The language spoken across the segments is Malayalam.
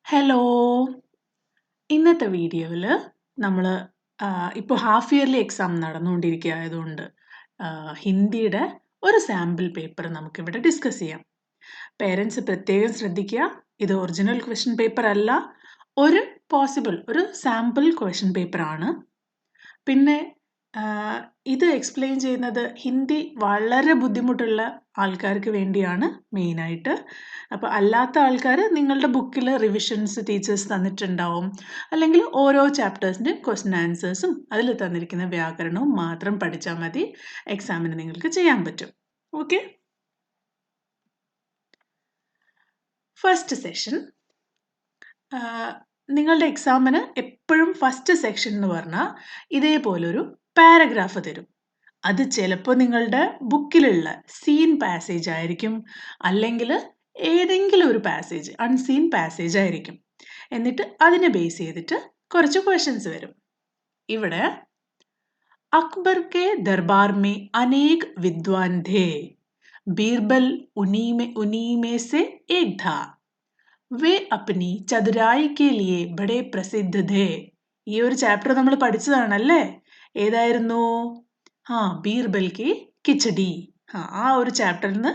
ഹലോ! ഇന്നത്തെ വീഡിയോയിൽ നമ്മൾ ഇപ്പോൾ ഹാഫ് ഇയർലി എക്സാം നടന്നുകൊണ്ടിരിക്കുകയായതുകൊണ്ട് ഹിന്ദിയുടെ ഒരു സാമ്പിൾ പേപ്പർ നമുക്കിവിടെ ഡിസ്കസ് ചെയ്യാം. പേരൻസ് പ്രത്യേകം ശ്രദ്ധിക്കുക, ഇത് ഒറിജിനൽ ക്വസ്റ്റ്യൻ പേപ്പർ അല്ല, ഒരു സാമ്പിൾ ക്വസ്റ്റ്യൻ പേപ്പറാണ്. പിന്നെ ഇത് എക്സ്പ്ലെയിൻ ചെയ്യുന്നത് ഹിന്ദി വളരെ ബുദ്ധിമുട്ടുള്ള ആൾക്കാർക്ക് വേണ്ടിയാണ് മെയിനായിട്ട്. അപ്പോൾ അല്ലാത്ത ആൾക്കാർ നിങ്ങളുടെ ബുക്കിൽ റിവിഷൻസ് ടീച്ചേഴ്സ് തന്നിട്ടുണ്ടാവും, അല്ലെങ്കിൽ ഓരോ ചാപ്റ്റേഴ്സിൻ്റെ ക്വസ്റ്റ്യൻ ആൻസേഴ്സും അതിൽ തന്നിരിക്കുന്ന വ്യാകരണവും മാത്രം പഠിച്ചാൽ മതി, എക്സാമിന് നിങ്ങൾക്ക് ചെയ്യാൻ പറ്റും. Okay, first session. നിങ്ങളുടെ എക്സാമിന് എപ്പോഴും ഫസ്റ്റ് സെക്ഷൻ എന്ന് പറഞ്ഞാൽ ഇതേപോലൊരു പാരഗ്രാഫ് തരും. അത് ചിലപ്പോൾ നിങ്ങളുടെ ബുക്കിലുള്ള സീൻ പാസേജ് ആയിരിക്കും, അല്ലെങ്കിൽ ഏതെങ്കിലും ഒരു പാസേജ്, അൺസീൻ പാസേജ് ആയിരിക്കും. എന്നിട്ട് അതിനെ ബേസ് ചെയ്തിട്ട് കുറച്ച് ക്വസ്റ്റ്യൻസ് വരും. ഇവിടെ അക്ബർ കെ ദർബാർ മേ അനേക് വിദ്വാൻ ഥേ, ബീർബൽ ഉന്हीं में से एक था, വേ അപ്നി ചതുരായി കെ ലിയെ ബഡേ പ്രസിദ്ധ ഥേ. ഈ ഒരു ചാപ്റ്റർ നമ്മൾ പഠിച്ചതാണല്ലേ? ഏതായിരുന്നു? ബീർബൽ കി കിച്ചടി. ആ ഒരു ചാപ്റ്ററിൽ നിന്ന്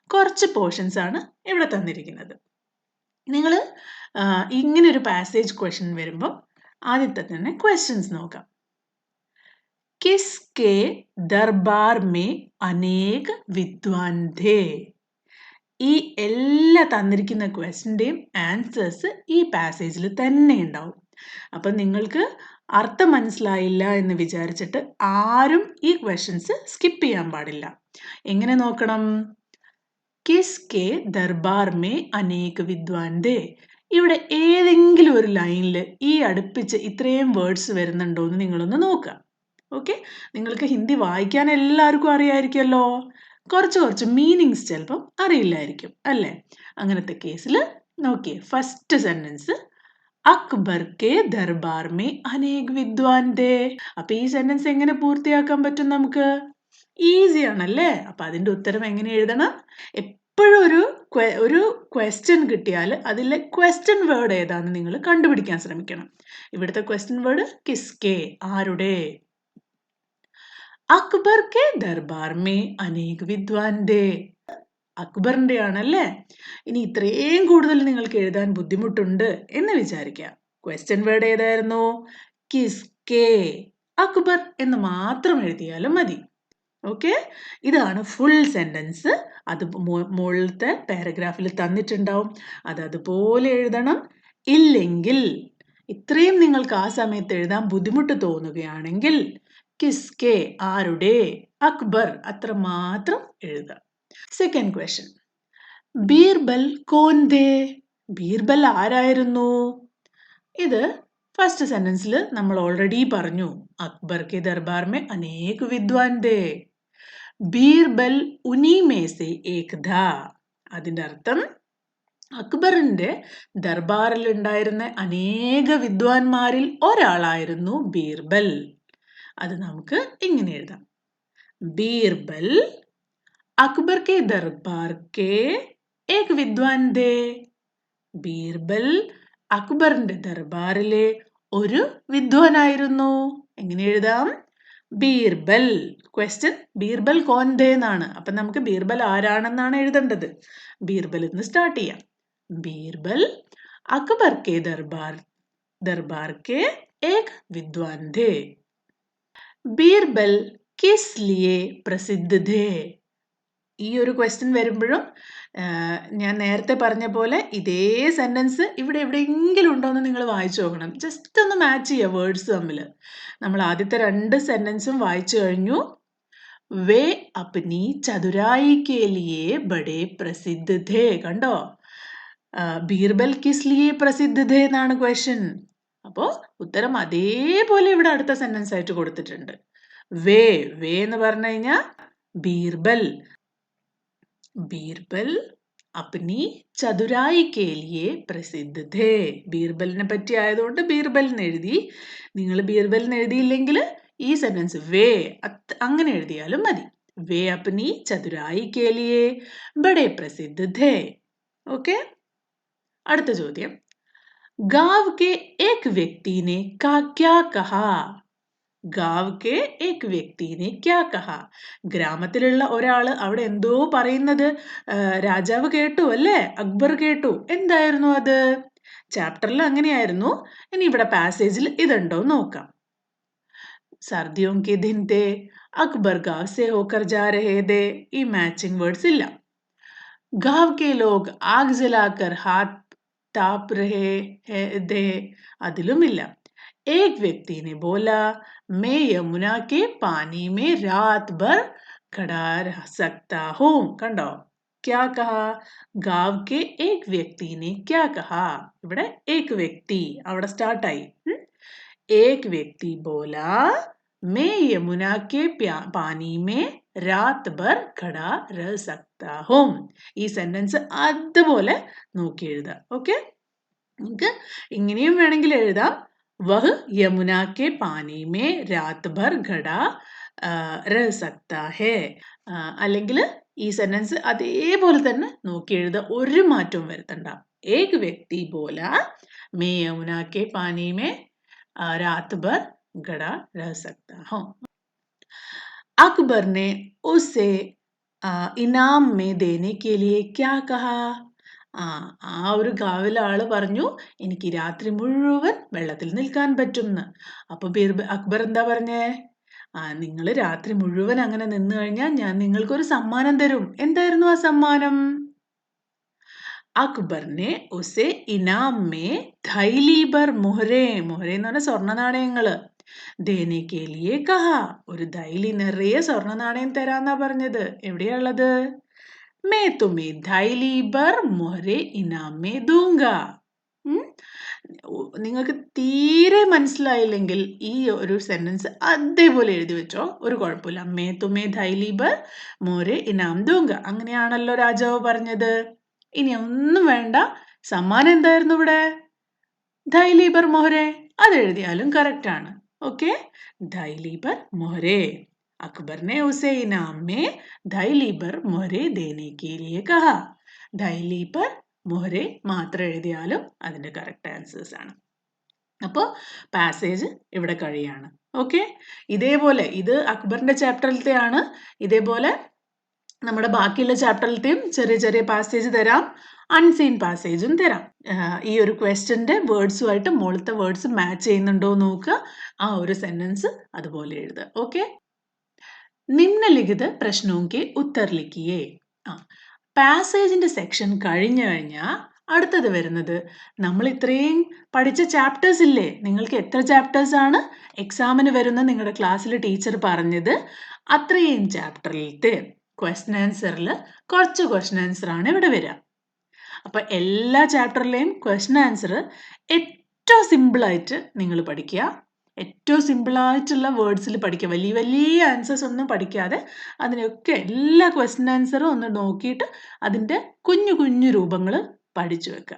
കുറച്ച് പോർഷൻസ് ആണ് ഇവിടെ തന്നിരിക്കുന്നത്. നിങ്ങൾ ഇങ്ങനെ ഒരു പാസേജ് ക്വസ്റ്റ്യൻ വരുമ്പോൾ ആദ്യത്തെ തന്നെ ക്വസ്റ്റ്യൻസ് നോക്കാം. കിസ്കെ ദർബാർ മേ അനേക് വിദ്വാൻ ഥേ. ഈ എല്ലാ തന്നിരിക്കുന്ന ക്വസ്റ്റ്യൻ്റെയും ആൻസേഴ്സ് ഈ പാസേജിൽ തന്നെ ഉണ്ടാവും. അപ്പം നിങ്ങൾക്ക് അർത്ഥം മനസ്സിലായില്ല എന്ന് വിചാരിച്ചിട്ട് ആരും ഈ ക്വസ്റ്റ്യൻസ് സ്കിപ്പ് ചെയ്യാൻ പാടില്ല. എങ്ങനെ നോക്കണം? കിസ്കെ ദർബാർ മേ അനേക് വിദ്വാൻ ഥേ. ഇവിടെ ഏതെങ്കിലും ഒരു ലൈനിൽ ഈ അടുപ്പിച്ച് ഇത്രയും വേർഡ്സ് വരുന്നുണ്ടോ എന്ന് നിങ്ങളൊന്ന് നോക്കുക. ഓക്കെ, നിങ്ങൾക്ക് ഹിന്ദി വായിക്കാൻ എല്ലാവർക്കും അറിയാമായിരിക്കുമല്ലോ, കുറച്ച് മീനിങ്സ് ചിലപ്പം അറിയില്ലായിരിക്കും അല്ലേ? അങ്ങനത്തെ കേസിൽ നോക്കിയേ, ഫസ്റ്റ് സെന്റൻസ് അക്ബർ കെ ദർബാർ മേ അനേക് വിദ്വാൻ ഥേ. അപ്പൊ ഈ സെന്റൻസ് എങ്ങനെ പൂർത്തിയാക്കാൻ പറ്റും നമുക്ക്? ഈസി ആണല്ലേ? അപ്പൊ അതിന്റെ ഉത്തരം എങ്ങനെ എഴുതണം? എപ്പോഴും ഒരു ക്വസ്റ്റ്യൻ കിട്ടിയാൽ അതിലെ ക്വസ്റ്റ്യൻ വേർഡ് ഏതാണെന്ന് നിങ്ങൾ കണ്ടുപിടിക്കാൻ ശ്രമിക്കണം. ഇവിടുത്തെ ക്വസ്റ്റ്യൻ വേർഡ് കിസ്കെ, ആരുടെ. അക്ബർ കെ ദർബാർ മേ അനേക് വിദ്വാൻ ഥേ, അക്ബറിന്റെ ആണല്ലേ? ഇനി ഇത്രയും കൂടുതൽ നിങ്ങൾക്ക് എഴുതാൻ ബുദ്ധിമുട്ടുണ്ട് എന്ന് വിചാരിക്കുക. ക്വസ്റ്റ്യൻ വേർഡ് ഏതായിരുന്നു? കിസ്കെ, അക്ബർ എന്ന് മാത്രം എഴുതിയാലും മതി. ഓക്കെ, ഇതാണ് ഫുൾ സെന്റൻസ്. അത് മുകളിലത്തെ പാരഗ്രാഫിൽ തന്നിട്ടുണ്ടാവും, അത് അതുപോലെ എഴുതണം. ഇല്ലെങ്കിൽ, ഇത്രയും നിങ്ങൾക്ക് ആ സമയത്ത് എഴുതാൻ ബുദ്ധിമുട്ട് തോന്നുകയാണെങ്കിൽ കിസ്കെ, ആരുടെ, അക്ബർ അത്ര മാത്രം എഴുതുക. സെക്കൻഡ് ക്വസ്റ്റ്യൻ, ബീർബൽ കോൻ ഥേ. ബീർബൽ ആരായിരുന്നു? ഇത് ഫസ്റ്റ് സെന്റൻസിൽ നമ്മൾ ഓൾറെഡി പറഞ്ഞു, അക്ബർ കെ ദർബാർ മേ അനേക് വിദ്വാൻ ഥേ, ബീർബൽ ഉനി മേ സേ ഏക് ഥാ. അതിന്റെ അർത്ഥം അക്ബറിന്റെ ദർബാറിൽ ഉണ്ടായിരുന്ന അനേക വിദ്വാൻമാരിൽ ഒരാളായിരുന്നു ബീർബൽ. അത് നമുക്ക് ഇങ്ങനെ എഴുതാം, ബീർബൽ അക്ബർ കെ ദർബാർ കെ ഏക് വിദ്വാൻ ഥേ. ബീർബൽ അക്ബറിന്റെ ദർബാറിലെ ഒരു വിദ്വാനായിരുന്നു. എങ്ങനെ എഴുതാം? ബീർബൽ. ക്വസ്റ്റ്യൻ ബീർബൽ കോൻ ഥേ എന്നാണ്. അപ്പൊ നമുക്ക് ബീർബൽ ആരാണെന്നാണ് എഴുതേണ്ടത്. ബീർബൽ എന്ന് സ്റ്റാർട്ട് ചെയ്യാം. ബീർബൽ അക്ബർ കെ ദർബാർ കെ ഏക് വിദ്വാൻ ഥേ. ബീർബൽ കിസ് ലിയെ പ്രസിദ്ധ ഥേ. ഈ ഒരു ക്വസ്റ്റ്യൻ വരുമ്പോഴും ഞാൻ നേരത്തെ പറഞ്ഞ പോലെ ഇതേ സെന്റൻസ് ഇവിടെ എവിടെയെങ്കിലും ഉണ്ടോ എന്ന് നിങ്ങൾ വായിച്ചു നോക്കണം. ജസ്റ്റ് ഒന്ന് മാച്ച് ചെയ്യുക വേർഡ്സ് തമ്മിൽ. നമ്മൾ ആദ്യത്തെ 2 സെന്റൻസും വായിച്ചു കഴിഞ്ഞു. വേ അപ്നി ചതുരായി കെ ലിയെ ബഡേ പ്രസിദ്ധ ഥേ. കണ്ടോ? ബീർബൽ കിസ് ലിയെ പ്രസിദ്ധ ഥേ എന്നാണ് ക്വസ്റ്റ്യൻ. അപ്പോൾ ഉത്തരം അതേപോലെ ഇവിടെ അടുത്ത സെന്റൻസ് ആയിട്ട് കൊടുത്തിട്ടുണ്ട്. വേ എന്ന് പറഞ്ഞു കഴിഞ്ഞാൽ ബീർബൽ അപ്നി ചതുരായി കെ ലിയെ പ്രസിദ്ധ ഥേ. ബീർബലിനെ പറ്റി ആയതുകൊണ്ട് ബീർബൽ എന്ന് എഴുതി. നിങ്ങൾ ബീർബൽ എന്ന് എഴുതിയില്ലെങ്കിൽ ഈ സെന്റൻസ് വേ അങ്ങനെ എഴുതിയാലും മതി. വേ അപ്നി ചതുരായി കെ ലിയെ ബഡേ പ്രസിദ്ധ ഥേ. ഓക്കെ, അടുത്ത ചോദ്യം, गांव के एक व्यक्ति ने क्या कहा? ഗാവ് കെ ഏക് വ്യക്തിനെ ക്യാ കഹാ? ഗ്രാമത്തിലുള്ള ഒരാള് അവിടെ എന്തോ പറയുന്നത് രാജാവ് കേട്ടു അല്ലേ? അക്ബർ കേട്ടു. എന്തായിരുന്നു അത്? ചാപ്റ്ററിൽ അങ്ങനെയായിരുന്നു. ഇനി ഇവിടെ പാസേജിൽ ഇതുണ്ടോ നോക്കാം. സർദിയോं के दिन थे, अकबर गांव से होकर जा रहे थे. ഈ മാച്ചിങ് വേർഡ്സ് ഇല്ല. गांव के लोग आग जलाकर हाथ ताप रहे थे. അതിലുമില്ല. एक व्यक्ति ने बोला, मैं यमुना के पानी में रात भर खड़ा रह सकता हूँ. കണ്ടോ? क्या कहा? गांव के एक व्यक्ति ने क्या कहा? ഇവിടെ एक व्यक्ति അവിടെ സ്റ്റാർട്ടായി. एक व्यक्ति बोला, मैं यमुना के पानी में रात भर खड़ा रह सकता हूँ. ഈ സെന്റൻസ് അതുപോലെ നോക്കി എഴുതാം. ഓക്കെ? നിങ്ങൾക്ക് ഇങ്ങനെയും വേണമെങ്കിൽ എഴുതാം. वह यमुना के पानी में रात भर खड़ा रह सकता है. അല്ലെങ്കിൽ ഈ സെന്റൻസ് അതേപോലെ തന്നെ നോക്കി എഴുതുക. ഒരു മാറ്റവും വരുത്തണ്ട. एक व्यक्ति बोला, मैं यमुना के पानी में रात भर खड़ा रह सकता हूँ. अकबर ने उसे इनाम में देने के लिए क्या कहा? ആ ഒരു ഗാവിലെ ആള് പറഞ്ഞു, എനിക്ക് രാത്രി മുഴുവൻ വെള്ളത്തിൽ നിൽക്കാൻ പറ്റുംന്ന്. അപ്പൊ അക്ബർ എന്താ പറഞ്ഞേ? നിങ്ങൾ രാത്രി മുഴുവൻ അങ്ങനെ നിന്ന് കഴിഞ്ഞാൽ ഞാൻ നിങ്ങൾക്കൊരു സമ്മാനം തരും. എന്തായിരുന്നു ആ സമ്മാനം? അക്ബറിനെ ഉസെ ഇനാം മേ ധൈലി ബർ മുഹ്രേ എന്ന് പറഞ്ഞ സ്വർണ്ണ നാണയങ്ങള് ദേനെ കെ ലിയേ കഹാ. ഒരു ധൈലി നിറയെ സ്വർണ്ണ നാണയം തരാന്നാ പറഞ്ഞത്. എവിടെയാണുള്ളത്? मैं तुम्हें थैली भर मोहरे इनाम में दूंगा. നിങ്ങൾക്ക് തീരെ മനസ്സിലായില്ലെങ്കിൽ ഈ ഒരു സെന്റൻസ് അതേപോലെ എഴുതി വെച്ചോ, ഒരു കുഴപ്പമില്ല. മേ തുമേ ധൈലി ബർ മോരെ ഇനാം ദൂങ്ക. അങ്ങനെയാണല്ലോ രാജാവ് പറഞ്ഞത്. ഇനി ഒന്നും വേണ്ട. സമ്മാനം എന്തായിരുന്നു ഇവിടെ? ധൈലി ബർ മോഹരെ. അത് എഴുതിയാലും കറക്റ്റ് ആണ്. ഓക്കെ? ധൈലി ബർ മോഹരെ. अकबर ने उसे इनाम में ധൈലി ബർ മോഹരെ ദേനെ കെ ലിയേ കഹാ. ധൈലി ബർ മോഹരെ മാത്രം എഴുതിയാലും അതിന്റെ കറക്റ്റ് ആൻസേഴ്സ് ആണ്. അപ്പോൾ പാസേജ് ഇവിടെ കഴിയാണ്. ഓക്കെ? ഇതേപോലെ ഇത് അക്ബറിന്റെ ചാപ്റ്ററിലത്തെ ആണ്. ഇതേപോലെ നമ്മുടെ ബാക്കിയുള്ള ചാപ്റ്ററിലത്തെയും ചെറിയ ചെറിയ പാസേജ് തരാം. അൺസീൻ പാസേജും തരാം. ഈ ഒരു ക്വസ്റ്റ്യന്റെ വേർഡ്സുമായിട്ട് മുകളിലത്തെ വേർഡ്സ് മാച്ച് ചെയ്യുന്നുണ്ടോ നോക്കുക. ആ ഒരു സെന്റൻസ് അതുപോലെ എഴുതുക. ഓക്കെ? നിമ്നലിഖിത പ്രശ്നോങ്കെ ഉത്തർ ലിഖിയേ. പാസേജിന്റെ സെക്ഷൻ കഴിഞ്ഞു കഴിഞ്ഞാൽ അടുത്തത് വരുന്നത് നമ്മൾ ഇത്രയും പഠിച്ച ചാപ്റ്റേഴ്സ് ഇല്ലേ? നിങ്ങൾക്ക് എത്ര ചാപ്റ്റേഴ്സ് ആണ് എക്സാമിന് വരുന്ന നിങ്ങളുടെ ക്ലാസ്സിൽ ടീച്ചർ പറഞ്ഞത്? അത്രയും ചാപ്റ്ററിലത്തെ ക്വസ്റ്റ്യൻ ആൻസറിൽ കുറച്ച് ക്വസ്റ്റ്യൻ ആൻസർ ആണ് ഇവിടെ വരിക. അപ്പൊ എല്ലാ ചാപ്റ്ററിലെയും ക്വസ്റ്റ്യൻ ആൻസർ ഏറ്റവും സിമ്പിളായിട്ട് നിങ്ങൾ പഠിക്കുക. ഏറ്റവും സിമ്പിളായിട്ടുള്ള വേർഡ്സിൽ പഠിക്കുക. വലിയ വലിയ ആൻസേഴ്സ് ഒന്നും പഠിക്കാതെ അതിനൊക്കെ എല്ലാ ക്വസ്റ്റ്യൻ ആൻസറും ഒന്ന് നോക്കിയിട്ട് അതിൻ്റെ കുഞ്ഞു കുഞ്ഞു രൂപങ്ങൾ പഠിച്ചു വെക്കുക.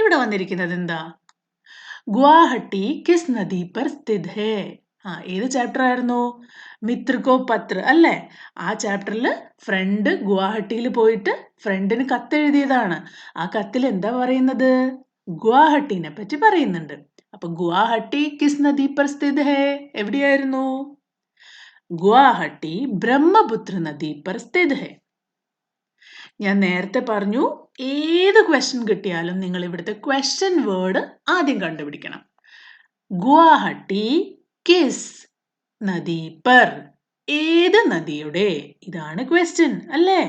ഇവിടെ വന്നിരിക്കുന്നത് എന്താ? ഗുവാഹട്ടി കിസ് നദി പർ സ്ഥിത് ഹേ. ഏത് ചാപ്റ്റർ ആയിരുന്നു? മിത്രകോ പത്ര അല്ലേ? ആ ചാപ്റ്ററിൽ ഫ്രണ്ട് ഗുവാഹട്ടിയിൽ പോയിട്ട് ഫ്രണ്ടിന് കത്തെഴുതിയതാണ്. ആ കത്തിൽ എന്താ പറയുന്നത്? ഗുവാഹട്ടിനെ പറ്റി പറയുന്നുണ്ട്. അപ്പൊ ഗുവാഹട്ടി കിസ് നദി പർ സ്ഥിത് ഹേ എവിടെയായിരുന്നു? ഗുവാഹട്ടി ബ്രഹ്മപുത്ര നദി പർ സ്ഥിത് ഹേ. ഞാൻ നേരത്തെ പറഞ്ഞു, ഏത് ക്വസ്റ്റ്യൻ കിട്ടിയാലും നിങ്ങൾ ഇവിടുത്തെ ക്വസ്റ്റ്യൻ വേർഡ് ആദ്യം കണ്ടുപിടിക്കണം. ഗുവാഹട്ടി കിസ് നദി പർ, ഏത് നദിയുടെ? ഇതാണ് ക്വസ്റ്റ്യൻ അല്ലേ?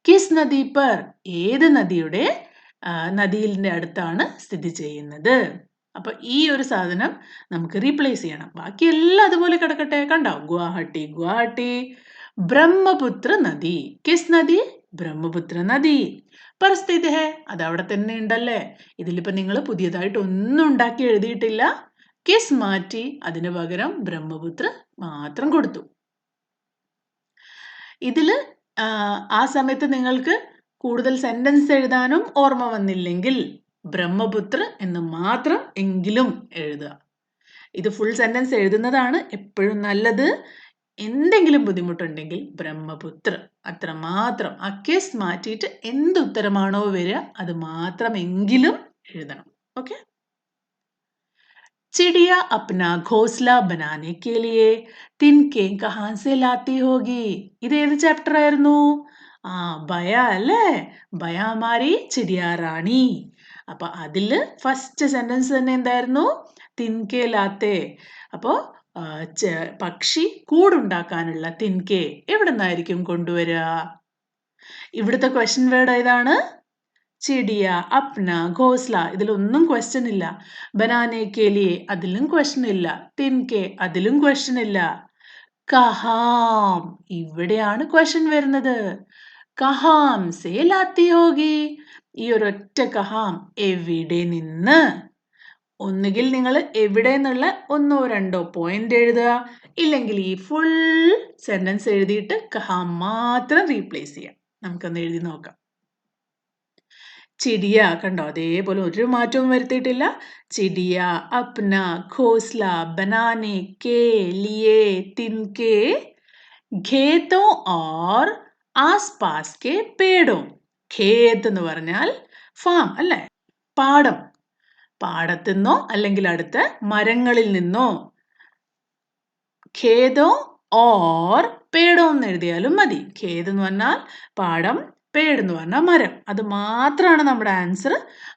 കിസ് നദി പർ, ഏത് നദിയുടെ നദിയിലിന്റെ അടുത്താണ് സ്ഥിതി ചെയ്യുന്നത്? അപ്പൊ ഈ ഒരു സാധനം നമുക്ക് റീപ്ലേസ് ചെയ്യണം. ബാക്കി എല്ലാം അതുപോലെ കിടക്കട്ടെ. കണ്ടോ? ഗുവാഹട്ടി ഗുവാഹട്ടി ബ്രഹ്മപുത്ര നദി. കിസ് നദി? ബ്രഹ്മപുത്ര നദി. പർ സ്ഥിത് ഹേ, അത് അവിടെ തന്നെ ഉണ്ടല്ലേ. ഇതിലിപ്പോ നിങ്ങൾ പുതിയതായിട്ട് ഒന്നും ഉണ്ടാക്കി എഴുതിയിട്ടില്ല. കിസ് മാറ്റി അതിന് പകരം ബ്രഹ്മപുത്ര മാത്രം കൊടുത്തു. ഇതില് ആ സമയത്ത് നിങ്ങൾക്ക് കൂടുതൽ സെന്റൻസ് എഴുതാനും ഓർമ്മ വന്നില്ലെങ്കിൽ ബ്രഹ്മപുത്ര എന്ന് മാത്രം എങ്കിലും എഴുതുക. ഇത് ഫുൾ സെന്റൻസ് എഴുതുന്നതാണ് എപ്പോഴും നല്ലത്. എന്തെങ്കിലും ബുദ്ധിമുട്ടുണ്ടെങ്കിൽ ബ്രഹ്മപുത്ര അത്ര മാത്രം. ആ കിസ് മാറ്റിയിട്ട് എന്ത് ഉത്തരമാണോ വരിക അത് മാത്രമെങ്കിലും എഴുതണം. ഓക്കെ? चिड़िया अपना घोंसला बनाने के लिए तिनके कहाँ से लाती होगी? ഇത് ഏത് ചാപ്റ്റർ ആയിരുന്നു? ബയ അല്ലേ? ബയാമാരി ചിടിയ റാണി. അപ്പൊ അതില് ഫസ്റ്റ് സെന്റൻസ് തന്നെ എന്തായിരുന്നു? തിൻകെ ലാത്തെ. അപ്പോ പക്ഷി കൂടുണ്ടാക്കാനുള്ള തിൻകെ എവിടെ നിന്നായിരിക്കും കൊണ്ടുവരിക? ഇവിടുത്തെ ക്വസ്റ്റ്യൻ വേർഡ് ഏതാണ്? ചിടിയ, അപ്ന, ഘോസ്ല ഇതിലൊന്നും ക്വസ്റ്റ്യൻ ഇല്ല. ബനാനെ കേലിയെ അതിലും ക്വസ്റ്റ്യൻ ഇല്ല. തിൻകെ അതിലും ക്വസ്റ്റ്യൻ ഇല്ല. കഹാം ഇവിടെയാണ് ക്വസ്റ്റ്യൻ വരുന്നത്. കഹാം സേ ലാത്തി ഹോഗി. ഈ ഒരൊറ്റ കഹാം എവിടെ നിന്ന്? ഒന്നുകിൽ നിങ്ങൾ എവിടെ എന്നുള്ള ഒന്നോ രണ്ടോ പോയിന്റ് എഴുതുക, ഇല്ലെങ്കിൽ ഈ ഫുൾ സെന്റൻസ് എഴുതിയിട്ട് കഹാം മാത്രം റീപ്ലേസ് ചെയ്യാം. നമുക്കൊന്ന് എഴുതി നോക്കാം. ചിടിയ കണ്ടോ, അതേപോലെ ഒരു മാറ്റവും വരുത്തിയിട്ടില്ല. ചിടിയ അപ്ന ഘോസ്ല ബനാനെ കെ ലിയെ തിൻകെ ഖേതോ ഓർ ആസ്പാസ് കെ പേടോ. ഖേത് എന്ന് പറഞ്ഞാൽ ഫാം അല്ലേ? പാടം. പാടത്തുനിന്നോ അല്ലെങ്കിൽ അടുത്ത മരങ്ങളിൽ നിന്നോ. ഖേതോ ഓർ പേടോ എന്ന് എഴുതിയാലും മതി. ഖേത് എന്ന് പറഞ്ഞാൽ പാടം, പേട് എന്ന് പറഞ്ഞാൽ മരം. അത് മാത്രമാണ് നമ്മുടെ ആൻസർ.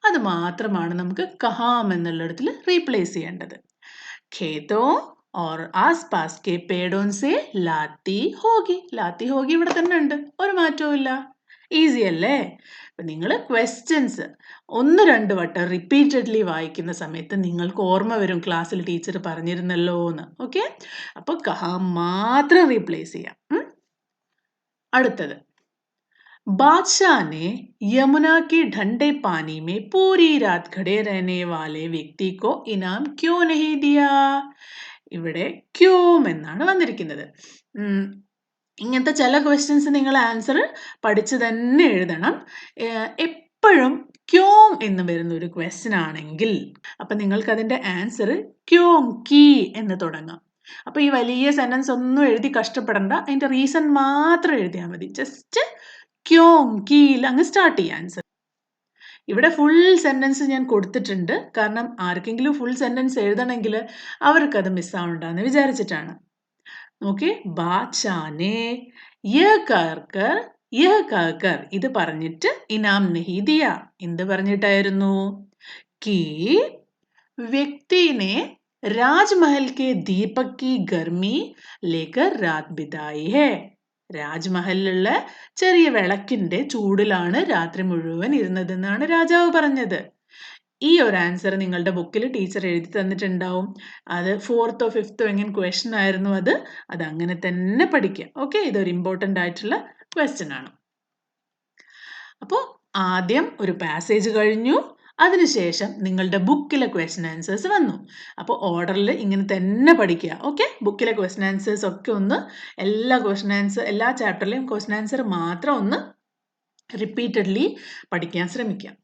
അത് മാത്രമാണ് നമുക്ക് കഹാം എന്നുള്ളിടത്തിൽ റീപ്ലേസ് ചെയ്യേണ്ടത്. ഖേതോ ഓർ ആസ്പാസ് കെ പേടോൻ സെ ലാത്തി ഹോഗി. ലാത്തി ഹോഗി ഇവിടെ തന്നെ ഉണ്ട്, ഒരു മാറ്റവും ഇല്ല. ഈസി അല്ലേ? അപ്പൊ നിങ്ങൾ ക്വസ്റ്റ്യൻസ് 1-2 വട്ടം റിപ്പീറ്റഡ്ലി വായിക്കുന്ന സമയത്ത് നിങ്ങൾക്ക് ഓർമ്മ വരും ക്ലാസ്സിൽ ടീച്ചർ പറഞ്ഞിരുന്നല്ലോ എന്ന്. ഓക്കെ, അപ്പൊ കഹാം മാത്രം റീപ്ലേസ് ചെയ്യാം. അടുത്തത്, बादशाह ने यमुना के ठंडे पानी में पूरी रात खड़े रहने वाले व्यक्ति को इनाम क्यों नहीं दिया? ഇവിടെ ക്യോം എന്നാണ് വന്നിരിക്കുന്നത്. ഇങ്ങനത്തെ ചില ക്വസ്റ്റ്യൻസ് നിങ്ങൾ ആൻസർ പഠിച്ചു തന്നെ എഴുതണം. എപ്പോഴും ക്യോം എന്ന് വരുന്ന ഒരു ക്വസ്റ്റ്യൻ ആണെങ്കിൽ അപ്പൊ നിങ്ങൾക്ക് അതിന്റെ ആൻസർ ക്യോം കി എന്ന് തുടങ്ങാം. അപ്പൊ ഈ വലിയ സെന്റൻസ് ഒന്നും എഴുതി കഷ്ടപ്പെടണ്ട, അതിന്റെ റീസൺ മാത്രം എഴുതിയാൽ മതി. ജസ്റ്റ് ക്യോം കീൽ അങ്ങ് സ്റ്റാർട്ട് ചെയ്യാം ആൻസർ. ഇവിടെ ഫുൾ സെന്റൻസ് ഞാൻ കൊടുത്തിട്ടുണ്ട്, കാരണം ആർക്കെങ്കിലും ഫുൾ സെന്റൻസ് എഴുതണമെങ്കിൽ അവർക്കത് മിസ്സാവണ്ടെന്ന് വിചാരിച്ചിട്ടാണ്. നോക്കി, ബാദ്ഷാനെ ഇത് പറഞ്ഞിട്ട് ഇനാം നഹി ദിയ. എന്ത് പറഞ്ഞിട്ടായിരുന്നു? കി വ്യക്തിനെ രാജ്മഹൽ കെ ദീപക് കി ഗർമി ലേക്കർ രാത് ബിതായി ഹെ. രാജ്മഹലിലുള്ള ചെറിയ വിളക്കിന്റെ ചൂടിലാണ് രാത്രി മുഴുവൻ ഇരുന്നതെന്നാണ് രാജാവ് പറഞ്ഞത്. ഈ ഒരു ആൻസർ നിങ്ങളുടെ ബുക്കിൽ ടീച്ചർ എഴുതി തന്നിട്ടുണ്ടാവും. അത് 4th or 5th എങ്ങനെ ക്വസ്റ്റ്യൻ ആയിരുന്നു അത് അങ്ങനെ തന്നെ പഠിക്കുക. ഓക്കെ, ഇതൊരു ഇമ്പോർട്ടൻ്റ് ആയിട്ടുള്ള ക്വസ്റ്റ്യൻ ആണ്. അപ്പോൾ ആദ്യം ഒരു പാസേജ് കഴിഞ്ഞു, അതിനുശേഷം നിങ്ങളുടെ ബുക്കിലെ ക്വസ്റ്റ്യൻ ആൻസേഴ്സ് വന്നു. അപ്പോൾ ഓർഡറിൽ ഇങ്ങനെ തന്നെ പഠിക്കുക. ഓക്കെ, ബുക്കിലെ ക്വസ്റ്റ്യൻ ആൻസേഴ്സ് ഒക്കെ ഒന്ന് എല്ലാ ചാപ്റ്ററിലെയും ക്വസ്റ്റ്യൻ ആൻസർ മാത്രം ഒന്ന് റിപ്പീറ്റഡ്ലി പഠിക്കാൻ ശ്രമിക്കുക.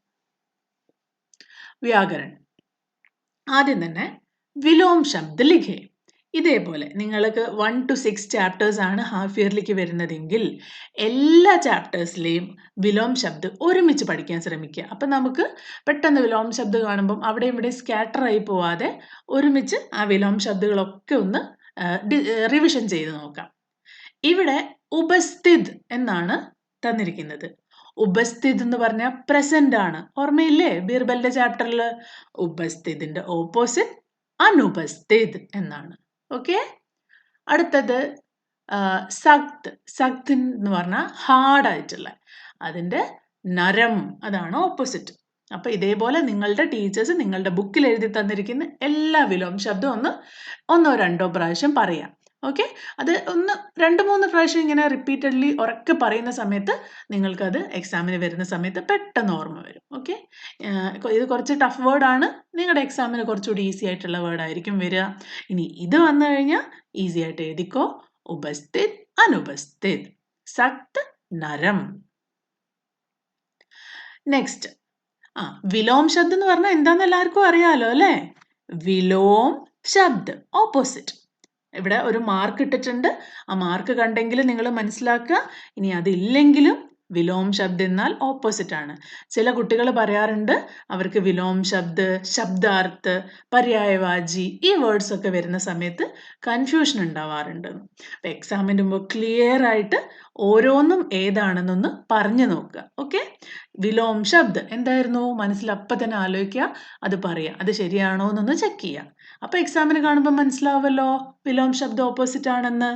വ്യാകരൺ. ആദ്യം തന്നെ വിലോം ശബ്ദ ലിഖേ. ഇതേപോലെ നിങ്ങൾക്ക് 1 to 6 ചാപ്റ്റേഴ്സ് ആണ് ഹാഫ് ഇയർലിക്ക് വരുന്നതെങ്കിൽ എല്ലാ ചാപ്റ്റേഴ്സിലെയും വിലോം ശബ്ദം ഒരുമിച്ച് പഠിക്കാൻ ശ്രമിക്കുക. അപ്പം നമുക്ക് പെട്ടെന്ന് വിലോം ശബ്ദം കാണുമ്പം അവിടെ ഇവിടെ സ്കാറ്റർ ആയി പോവാതെ ഒരുമിച്ച് ആ വിലോം ശബ്ദങ്ങളൊക്കെ ഒന്ന് റിവിഷൻ ചെയ്ത് നോക്കാം. ഇവിടെ ഉപസ്ഥിത് എന്നാണ് തന്നിരിക്കുന്നത്. ഉപസ്ഥിത് എന്ന് പറഞ്ഞാൽ പ്രസന്റ് ആണ്. ഓർമ്മയില്ലേ ബീർബലിന്റെ ചാപ്റ്ററിൽ? ഉപസ്ഥിതിന്റെ ഓപ്പോസിറ്റ് അനുപസ്ഥിത് എന്നാണ്. ഓക്കെ, അടുത്തത് സഖ്ത് എന്ന് പറഞ്ഞാൽ ഹാർഡ് ആയിട്ടുള്ള, അതിന്റെ നരം അതാണ് ഓപ്പോസിറ്റ്. അപ്പൊ ഇതേപോലെ നിങ്ങളുടെ ടീച്ചേഴ്സ് നിങ്ങളുടെ ബുക്കിൽ എഴുതി തന്നിരിക്കുന്ന എല്ലാ വിലോം ശബ്ദവും ഒന്നോ രണ്ടോ പ്രാവശ്യം പറയാം. ഓക്കെ, അത് 2-3 പ്രാവശ്യം ഇങ്ങനെ റിപ്പീറ്റഡ്ലി ഉറക്കെ പറയുന്ന സമയത്ത് നിങ്ങൾക്കത് എക്സാമിന് വരുന്ന സമയത്ത് പെട്ടെന്ന് ഓർമ്മ വരും. ഓക്കെ, ഇത് കുറച്ച് ടഫ് വേർഡാണ്, നിങ്ങളുടെ എക്സാമിന് കുറച്ചുകൂടി ഈസി ആയിട്ടുള്ള വേർഡായിരിക്കും വരിക. ഇനി ഇത് വന്നു കഴിഞ്ഞാൽ ഈസി ആയിട്ട് എഴുതിക്കോ. ഉപസ്ഥിത്, അനുപസ്ഥിത്, സഖ്ത്, നരം. നെക്സ്റ്റ്, വിലോം ശബ്ദം എന്ന് പറഞ്ഞാൽ എന്താന്ന് എല്ലാവർക്കും അറിയാലോ അല്ലേ? വിലോം ശബ്ദ് ഓപ്പോസിറ്റ്. ഇവിടെ ഒരു മാർക്ക് ഇട്ടിട്ടുണ്ട്, ആ മാർക്ക് കണ്ടെങ്കിൽ നിങ്ങൾ മനസ്സിലാക്കുക. ഇനി അതില്ലെങ്കിലും വിലോം ശബ്ദ് എന്നാൽ ഓപ്പോസിറ്റ് ആണ്. ചില കുട്ടികൾ പറയാറുണ്ട് അവർക്ക് വിലോം ശബ്ദ്, ശബ്ദാർത്ഥ്, പര്യായവാചി ഈ വേർഡ്സ് ഒക്കെ വരുന്ന സമയത്ത് കൺഫ്യൂഷൻ ഉണ്ടാവാറുണ്ട്. അപ്പൊ എക്സാമിന് മുമ്പ് ക്ലിയർ ആയിട്ട് ഓരോന്നും ഏതാണെന്നൊന്ന് പറഞ്ഞു നോക്കുക. ഓക്കെ, വിലോം ശബ്ദ് എന്തായിരുന്നു മനസ്സിൽ അപ്പൊ തന്നെ ആലോചിക്കുക, അത് പറയാം, അത് ശരിയാണോ എന്നൊന്ന് ചെക്ക് ചെയ്യുക. അപ്പൊ എക്സാമിന് കാണുമ്പോൾ മനസ്സിലാവുമല്ലോ വിലോം ശബ്ദം ഓപ്പോസിറ്റ് ആണെന്ന്.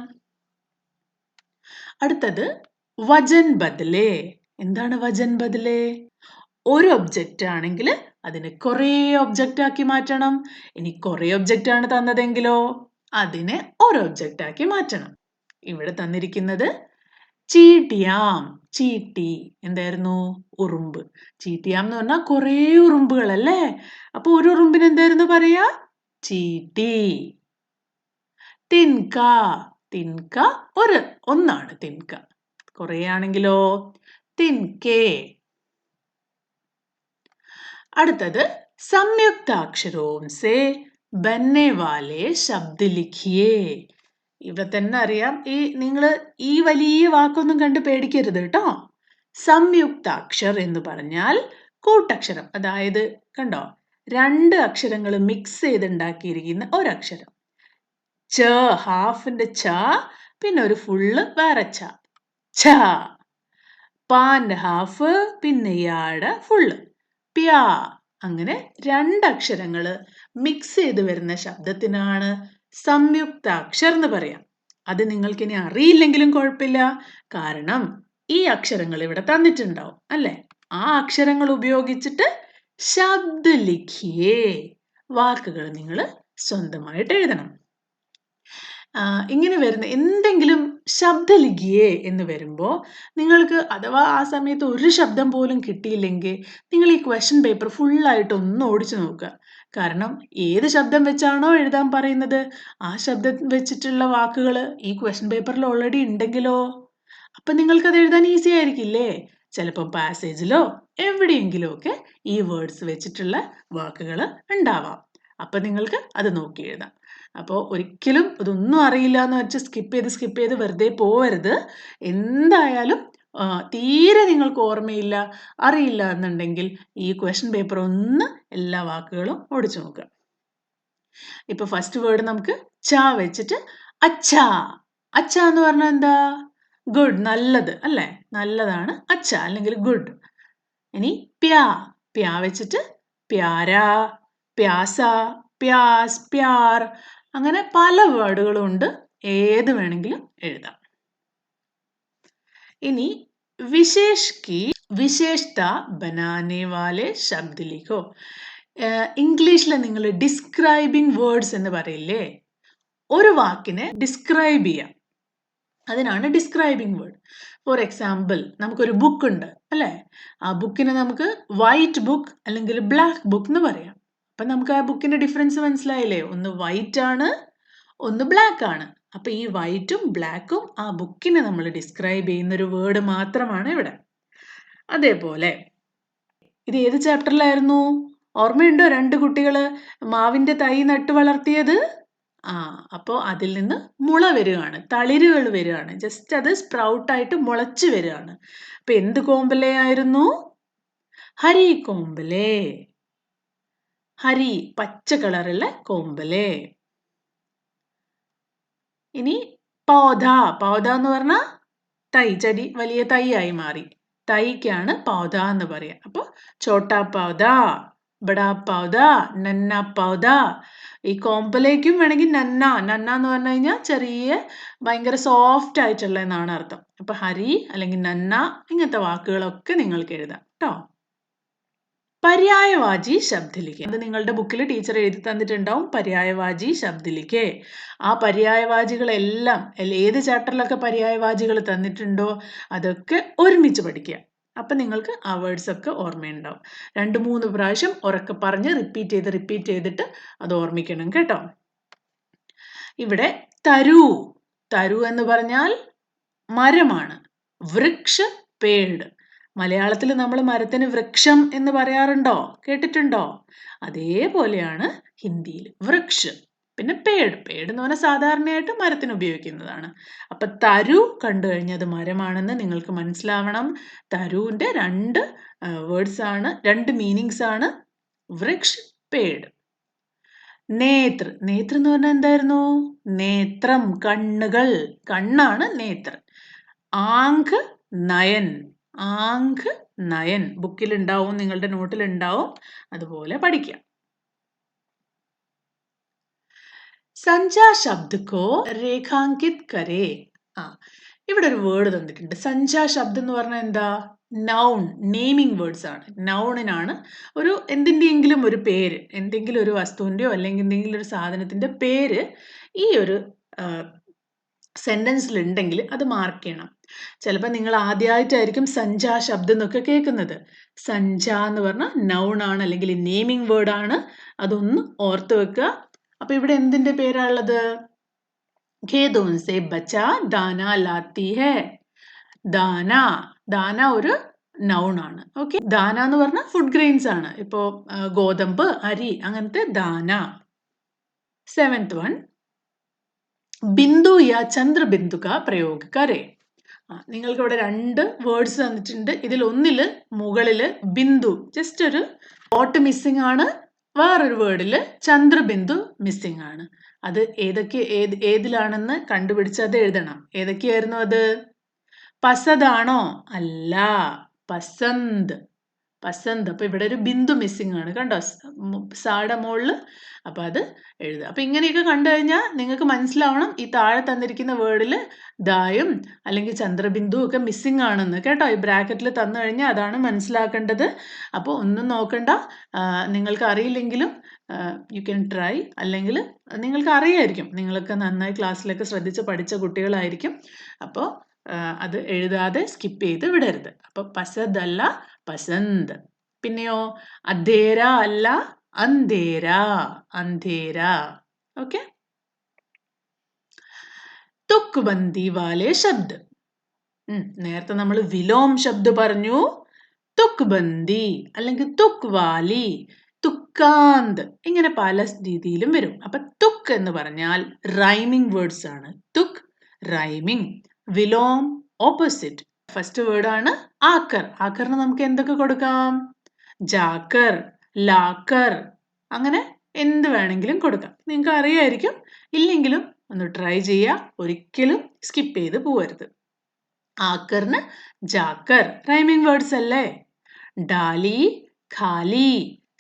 അടുത്തത് വചൻ ബദലേ. എന്താണ് വചൻ ബദലേ? ഒരു ഒബ്ജക്റ്റ് ആണെങ്കിൽ അതിനെ കുറേ ഒബ്ജക്റ്റ് ആക്കി മാറ്റണം. ഇനി കുറേ ഒബ്ജക്റ്റ് ആണ് തന്നതെങ്കിലോ അതിനെ ഒരു ഒബ്ജക്റ്റ് ആക്കി മാറ്റണം. ഇവിടെ തന്നിരിക്കുന്നത് ചീട്ടിയാം. ചീട്ടി എന്തായിരുന്നു? ഉറുമ്പ്. ചീട്ടിയാം എന്ന് പറഞ്ഞാൽ കുറേ ഉറുമ്പുകൾ അല്ലേ? അപ്പൊ ഒരു ഉറുമ്പിന് എന്തായിരുന്നു പറയാ? ചീട്ടി. തിൻക. തിൻക ഒന്നാണ് തിൻക. കുറേ ആണെങ്കിലോ തിൻകെ. അടുത്തത് സംയുക്താക്ഷരോം സേ ബന്നെ വാലെ ശബ്ദ് ലിഖിയേ. ഇവിടെ തന്നെ അറിയാം, നിങ്ങൾ ഈ വലിയ വാക്കൊന്നും കണ്ട് പേടിക്കരുത് കേട്ടോ. സംയുക്താക്ഷർ എന്ന് പറഞ്ഞാൽ കൂട്ടക്ഷരം, അതായത് കണ്ടോ 2 അക്ഷരങ്ങൾ മിക്സ് ചെയ്തുണ്ടാക്കിയിരിക്കുന്ന ഒരക്ഷരം. ച, ഹാഫിന്റെ ച, പിന്നെ ഒരു ഫുള്ള് വേറെ ച, ഛ. പാന്റെ ഹാഫ്, പിന്നെ യാടെ ഫുള്ള്, പ്യാ. അങ്ങനെ 2 അക്ഷരങ്ങൾ മിക്സ് ചെയ്ത് വരുന്ന ശബ്ദത്തിനാണ് സംയുക്താക്ഷർ എന്ന് പറയാം. അത് നിങ്ങൾക്കിനി അറിയില്ലെങ്കിലും കുഴപ്പമില്ല, കാരണം ഈ അക്ഷരങ്ങൾ ഇവിടെ തന്നിട്ടുണ്ടാവും അല്ലെ? ആ അക്ഷരങ്ങൾ ഉപയോഗിച്ചിട്ട് ശബ്ദ് ലിഖിയേ, വാക്കുകൾ നിങ്ങൾ സ്വന്തമായിട്ട് എഴുതണം. ഇങ്ങനെ വരുന്ന എന്തെങ്കിലും ശബ്ദ ലിഖിയേ എന്ന് വരുമ്പോൾ നിങ്ങൾക്ക് അഥവാ ആ സമയത്ത് ഒരു ശബ്ദം പോലും കിട്ടിയില്ലെങ്കിൽ നിങ്ങൾ ഈ ക്വസ്റ്റ്യൻ പേപ്പർ ഫുള്ളായിട്ട് ഒന്ന് ഓടിച്ചു നോക്കുക. കാരണം ഏത് ശബ്ദം വെച്ചാണോ എഴുതാൻ പറയുന്നത് ആ ശബ്ദം വെച്ചിട്ടുള്ള വാക്കുകൾ ഈ ക്വസ്റ്റ്യൻ പേപ്പറിൽ ഓൾറെഡി ഉണ്ടെങ്കിലോ അപ്പം നിങ്ങൾക്കത് എഴുതാൻ ഈസി ആയിരിക്കില്ലേ? ചിലപ്പോൾ പാസേജിലോ എവിടെയെങ്കിലും ഒക്കെ ഈ വേർഡ്സ് വെച്ചിട്ടുള്ള വാക്കുകൾ ഉണ്ടാവാം. അപ്പം നിങ്ങൾക്ക് അത് നോക്കി എഴുതാം. അപ്പോൾ ഒരിക്കലും ഇതൊന്നും അറിയില്ല എന്ന് വെച്ച് സ്കിപ്പ് ചെയ്ത് വെറുതെ പോവരുത്. എന്തായാലും തീരെ നിങ്ങൾക്ക് ഓർമ്മയില്ല, അറിയില്ല എന്നുണ്ടെങ്കിൽ ഈ ക്വസ്റ്റ്യൻ പേപ്പർ ഒന്ന് എല്ലാ വാക്കുകളും ഓടിച്ചു നോക്കുക. ഇപ്പൊ ഫസ്റ്റ് വേർഡ് നമുക്ക് ച വെച്ചിട്ട് അച്ഛാ. അച്ഛ എന്ന് പറഞ്ഞാൽ എന്താ? ഗുഡ്, നല്ലത് അല്ലേ? നല്ലതാണ് അച്ഛ അല്ലെങ്കിൽ ഗുഡ്. ഇനി പ്യാ. പ്യാ വെച്ചിട്ട് പ്യാരാ, പ്യാസ, പ്യാസ്, പ്യാർ, അങ്ങനെ പല വേർഡുകളും ഉണ്ട്, ഏത് വേണമെങ്കിലും എഴുതാം. ഇനി വിശേഷ് की विशेषता बनाने वाले शब्द लिखो. ഇംഗ്ലീഷിൽ നിങ്ങൾ ഡിസ്ക്രൈബിംഗ് വേർഡ്സ് എന്ന് പറയില്ലേ? ഒരു വാക്കിനെ ഡിസ്ക്രൈബ് ചെയ്യാം, അതിനാണ് ഡിസ്ക്രൈബിംഗ് വേർഡ്. ഫോർ എക്സാമ്പിൾ നമുക്കൊരു ബുക്ക് ഉണ്ട് അല്ലേ? ആ ബുക്കിനെ നമുക്ക് വൈറ്റ് ബുക്ക് അല്ലെങ്കിൽ ബ്ലാക്ക് ബുക്ക് എന്ന് പറയാം. അപ്പം നമുക്ക് ആ ബുക്കിന്റെ ഡിഫറൻസ് മനസ്സിലായില്ലേ? ഒന്ന് വൈറ്റ് ആണ്, ഒന്ന് ബ്ലാക്ക് ആണ്. അപ്പൊ ഈ വൈറ്റും ബ്ലാക്കും ആ ബുക്കിനെ നമ്മൾ ഡിസ്ക്രൈബ് ചെയ്യുന്ന ഒരു വേർഡ് മാത്രമാണ് ഇവിടെ. അതേപോലെ ഇത് ഏത് ചാപ്റ്ററിലായിരുന്നു? ഓർമ്മയുണ്ടോ 2 കുട്ടികള് മാവിന്റെ തൈ നട്ടു വളർത്തിയത്? അപ്പോൾ അതിൽ നിന്ന് മുള വരികയാണ്, തളിരുകൾ വരികയാണ്, ജസ്റ്റ് അത് സ്പ്രൗട്ടായിട്ട് മുളച്ചു വരികയാണ്. അപ്പൊ എന്ത് കോമ്പലെ ആയിരുന്നു? ഹരി കോമ്പലെ. ഹരി പച്ച കളറുള്ള കോമ്പലെ. ഇനി പൗധ. പൗധ എന്ന് പറഞ്ഞാൽ തൈ, ചെടി വലിയ തൈയായി മാറി. തൈക്കാണ് പൗധ എന്ന് പറയാം. അപ്പോൾ ചോട്ടാ പൗധ, ബടാ പൗധ, നന്ന പൗധ. ഈ കോമ്പലേക്കും വേണമെങ്കിൽ നന്ന എന്ന് പറഞ്ഞു കഴിഞ്ഞാൽ ചെറിയ ഭയങ്കര സോഫ്റ്റ് ആയിട്ടുള്ള എന്നാണ് അർത്ഥം. അപ്പൊ ഹരി അല്ലെങ്കിൽ നന്ന ഇങ്ങനത്തെ വാക്കുകളൊക്കെ നിങ്ങൾക്ക് എഴുതാം കേട്ടോ. പര്യായവാചി ശബ്ദിലിക്കെ, അത് നിങ്ങളുടെ ബുക്കിൽ ടീച്ചർ എഴുതി തന്നിട്ടുണ്ടാവും. പര്യായവാചി ശബ്ദിലിക്കെ, ആ പര്യായവാചികളെല്ലാം ഏത് ചാപ്റ്ററിലൊക്കെ പര്യായവാചികൾ തന്നിട്ടുണ്ടോ അതൊക്കെ ഒരുമിച്ച് പഠിക്കുക. അപ്പം നിങ്ങൾക്ക് ആ വേർഡ്സ് ഒക്കെ ഓർമ്മയുണ്ടാവും. 2-3 പ്രാവശ്യം ഉറക്കെ പറഞ്ഞ് റിപ്പീറ്റ് ചെയ്തിട്ട് അത് ഓർമ്മിക്കണം കേട്ടോ. ഇവിടെ തരു. തരു എന്ന് പറഞ്ഞാൽ മരമാണ്. വൃക്ഷ, പേട്. മലയാളത്തിൽ നമ്മൾ മരത്തിന് വൃക്ഷം എന്ന് പറയാറുണ്ടോ? കേട്ടിട്ടുണ്ടോ? അതേപോലെയാണ് ഹിന്ദിയിൽ വൃക്ഷ. പിന്നെ പേട് എന്ന് പറഞ്ഞാൽ സാധാരണയായിട്ട് മരത്തിന് ഉപയോഗിക്കുന്നതാണ്. അപ്പൊ തരു കണ്ടു കഴിഞ്ഞാൽ അത് മരമാണെന്ന് നിങ്ങൾക്ക് മനസ്സിലാവണം. തരുവിന്റെ രണ്ട് വേർഡ്സ് ആണ്, രണ്ട് മീനിങ്സ് ആണ് വൃക്ഷ്, പേട്. നേത്ര എന്ന് പറഞ്ഞാൽ എന്തായിരുന്നു? നേത്രം, കണ്ണുകൾ, കണ്ണാണ് നേത്ര. ആങ്ക്, നയൻ, ആങ്ക്, നയൻ ബുക്കിൽ ഉണ്ടാവും, നിങ്ങളുടെ നോട്ടിൽ ഉണ്ടാവും, അതുപോലെ പഠിക്കാം. സഞ്ജാ ശബ്ദ കോ രേഖാങ്കിത് കരേ. ഇവിടെ ഒരു വേർഡ് തന്നിട്ടുണ്ട്. സഞ്ജാ ശബ്ദം എന്ന് പറഞ്ഞാൽ എന്താ? നൗൺ, നെയിമിംഗ് വേർഡ്സ് ആണ്. നൗണിനാണ് ഒരു എന്തിൻ്റെയെങ്കിലും ഒരു പേര്, എന്തെങ്കിലും ഒരു വസ്തുവിൻ്റെയോ അല്ലെങ്കിൽ എന്തെങ്കിലും ഒരു സാധനത്തിന്റെ പേര് ഈ ഒരു സെന്റൻസിൽ ഉണ്ടെങ്കിൽ അത് മാർക്ക് ചെയ്യണം. ചിലപ്പോൾ നിങ്ങൾ ആദ്യമായിട്ടായിരിക്കും സഞ്ജാ ശബ്ദം എന്നൊക്കെ കേൾക്കുന്നത്. സഞ്ജ എന്ന് പറഞ്ഞാൽ നൗൺ ആണ്, അല്ലെങ്കിൽ നെയിമിംഗ് വേർഡ് ആണ്. അതൊന്ന് ഓർത്ത് വെക്കുക. അപ്പൊ ഇവിടെ എന്തിന്റെ പേരാണുള്ളത്? ഖേതോൻ സെ ബച്ച ദാന ലാത്തി ഹെ. ദാന, ദാന ഒരു നൗൺ ആണ്. ഓക്കെ, ദാന എന്ന് പറഞ്ഞാൽ ഫുഡ് ഗ്രെയിൻസ് ആണ്. ഇപ്പോ ഗോതമ്പ്, അരി, അങ്ങനത്തെ ദാന. 7th വൺ, ബിന്ദു യാ ചന്ദ്രബിന്ദു കാ പ്രयोग കരേ. നിങ്ങൾക്ക് ഇവിടെ രണ്ട് വേർഡ്സ് തന്നിട്ടുണ്ട്. ഇതിൽ ഒന്നില് മുകളില് ബിന്ദു, ജസ്റ്റ് ഒരു ഡോട്ട് മിസ്സിംഗ് ആണ്. വേറൊരു വേർഡില് ചന്ദ്രബിന്ദു മിസ്സിംഗ് ആണ്. അത് ഏതിലാണെന്ന് കണ്ടുപിടിച്ചത് എഴുതണം. ഏതൊക്കെയായിരുന്നു അത്? പസദാണോ? അല്ല, പസന്ത്, പസന്ത്. അപ്പൊ ഇവിടെ ഒരു ബിന്ദു മിസ്സിംഗ് ആണ്, കണ്ടോ സാടെ മുകളില്. അപ്പൊ അത് എഴുതുക. അപ്പൊ ഇങ്ങനെയൊക്കെ കണ്ടു കഴിഞ്ഞാൽ നിങ്ങൾക്ക് മനസ്സിലാവണം ഈ താഴെ തന്നിരിക്കുന്ന വേർഡിൽ ദായും അല്ലെങ്കിൽ ചന്ദ്രബിന്ദു ഒക്കെ മിസ്സിംഗ് ആണെന്ന്, കേട്ടോ. ഈ ബ്രാക്കറ്റിൽ തന്നു കഴിഞ്ഞാൽ അതാണ് മനസ്സിലാക്കേണ്ടത്. അപ്പോൾ ഒന്നും നോക്കണ്ട. നിങ്ങൾക്ക് അറിയില്ലെങ്കിലും യു ക്യാൻ ട്രൈ, അല്ലെങ്കിൽ നിങ്ങൾക്ക് അറിയായിരിക്കും, നിങ്ങളൊക്കെ നന്നായി ക്ലാസ്സിലൊക്കെ ശ്രദ്ധിച്ച് പഠിച്ച കുട്ടികളായിരിക്കും. അപ്പോൾ അത് എഴുതാതെ സ്കിപ്പ് ചെയ്ത് വിടരുത്. അപ്പൊ പസദ് അല്ല, പസന്ത്. പിന്നെയോ അധേര അല്ല, അന്ധേര, അന്ധേര. ഓക്കെ. തുക്ബന്ദി വാലെ ശബ്ദ്. നേരത്തെ നമ്മൾ വിലോം ശബ്ദ് പറഞ്ഞു. തുക്ബന്ദി അല്ലെങ്കിൽ തുക്വാലി, തുക്കാന്ത്, ഇങ്ങനെ പല രീതിയിലും വരും. അപ്പൊ തുക്ക് എന്ന് പറഞ്ഞാൽ റൈമിംഗ് വേർഡ്സ് ആണ്. തുക്ക് റൈമിംഗ്, വിലോം ഓപ്പോസിറ്റ്. ഫസ്റ്റ് വേർഡ് ആണ് ആക്കർ. ആക്കറിന് നമുക്ക് എന്തൊക്കെ കൊടുക്കാം? ജാക്കർ, ലാക്കർ, അങ്ങനെ എന്ത് വേണമെങ്കിലും കൊടുക്കാം. നിങ്ങൾക്ക് അറിയായിരിക്കും. ഇല്ലെങ്കിലും ഒന്ന് ട്രൈ ചെയ്യുക. ഒരിക്കലും സ്കിപ്പ് ചെയ്ത് പോവരുത്. ആക്കറിന് ജാക്കർ റൈമിംഗ് വേർഡ്സ് അല്ലേ? ഡാലി, ഖാലി,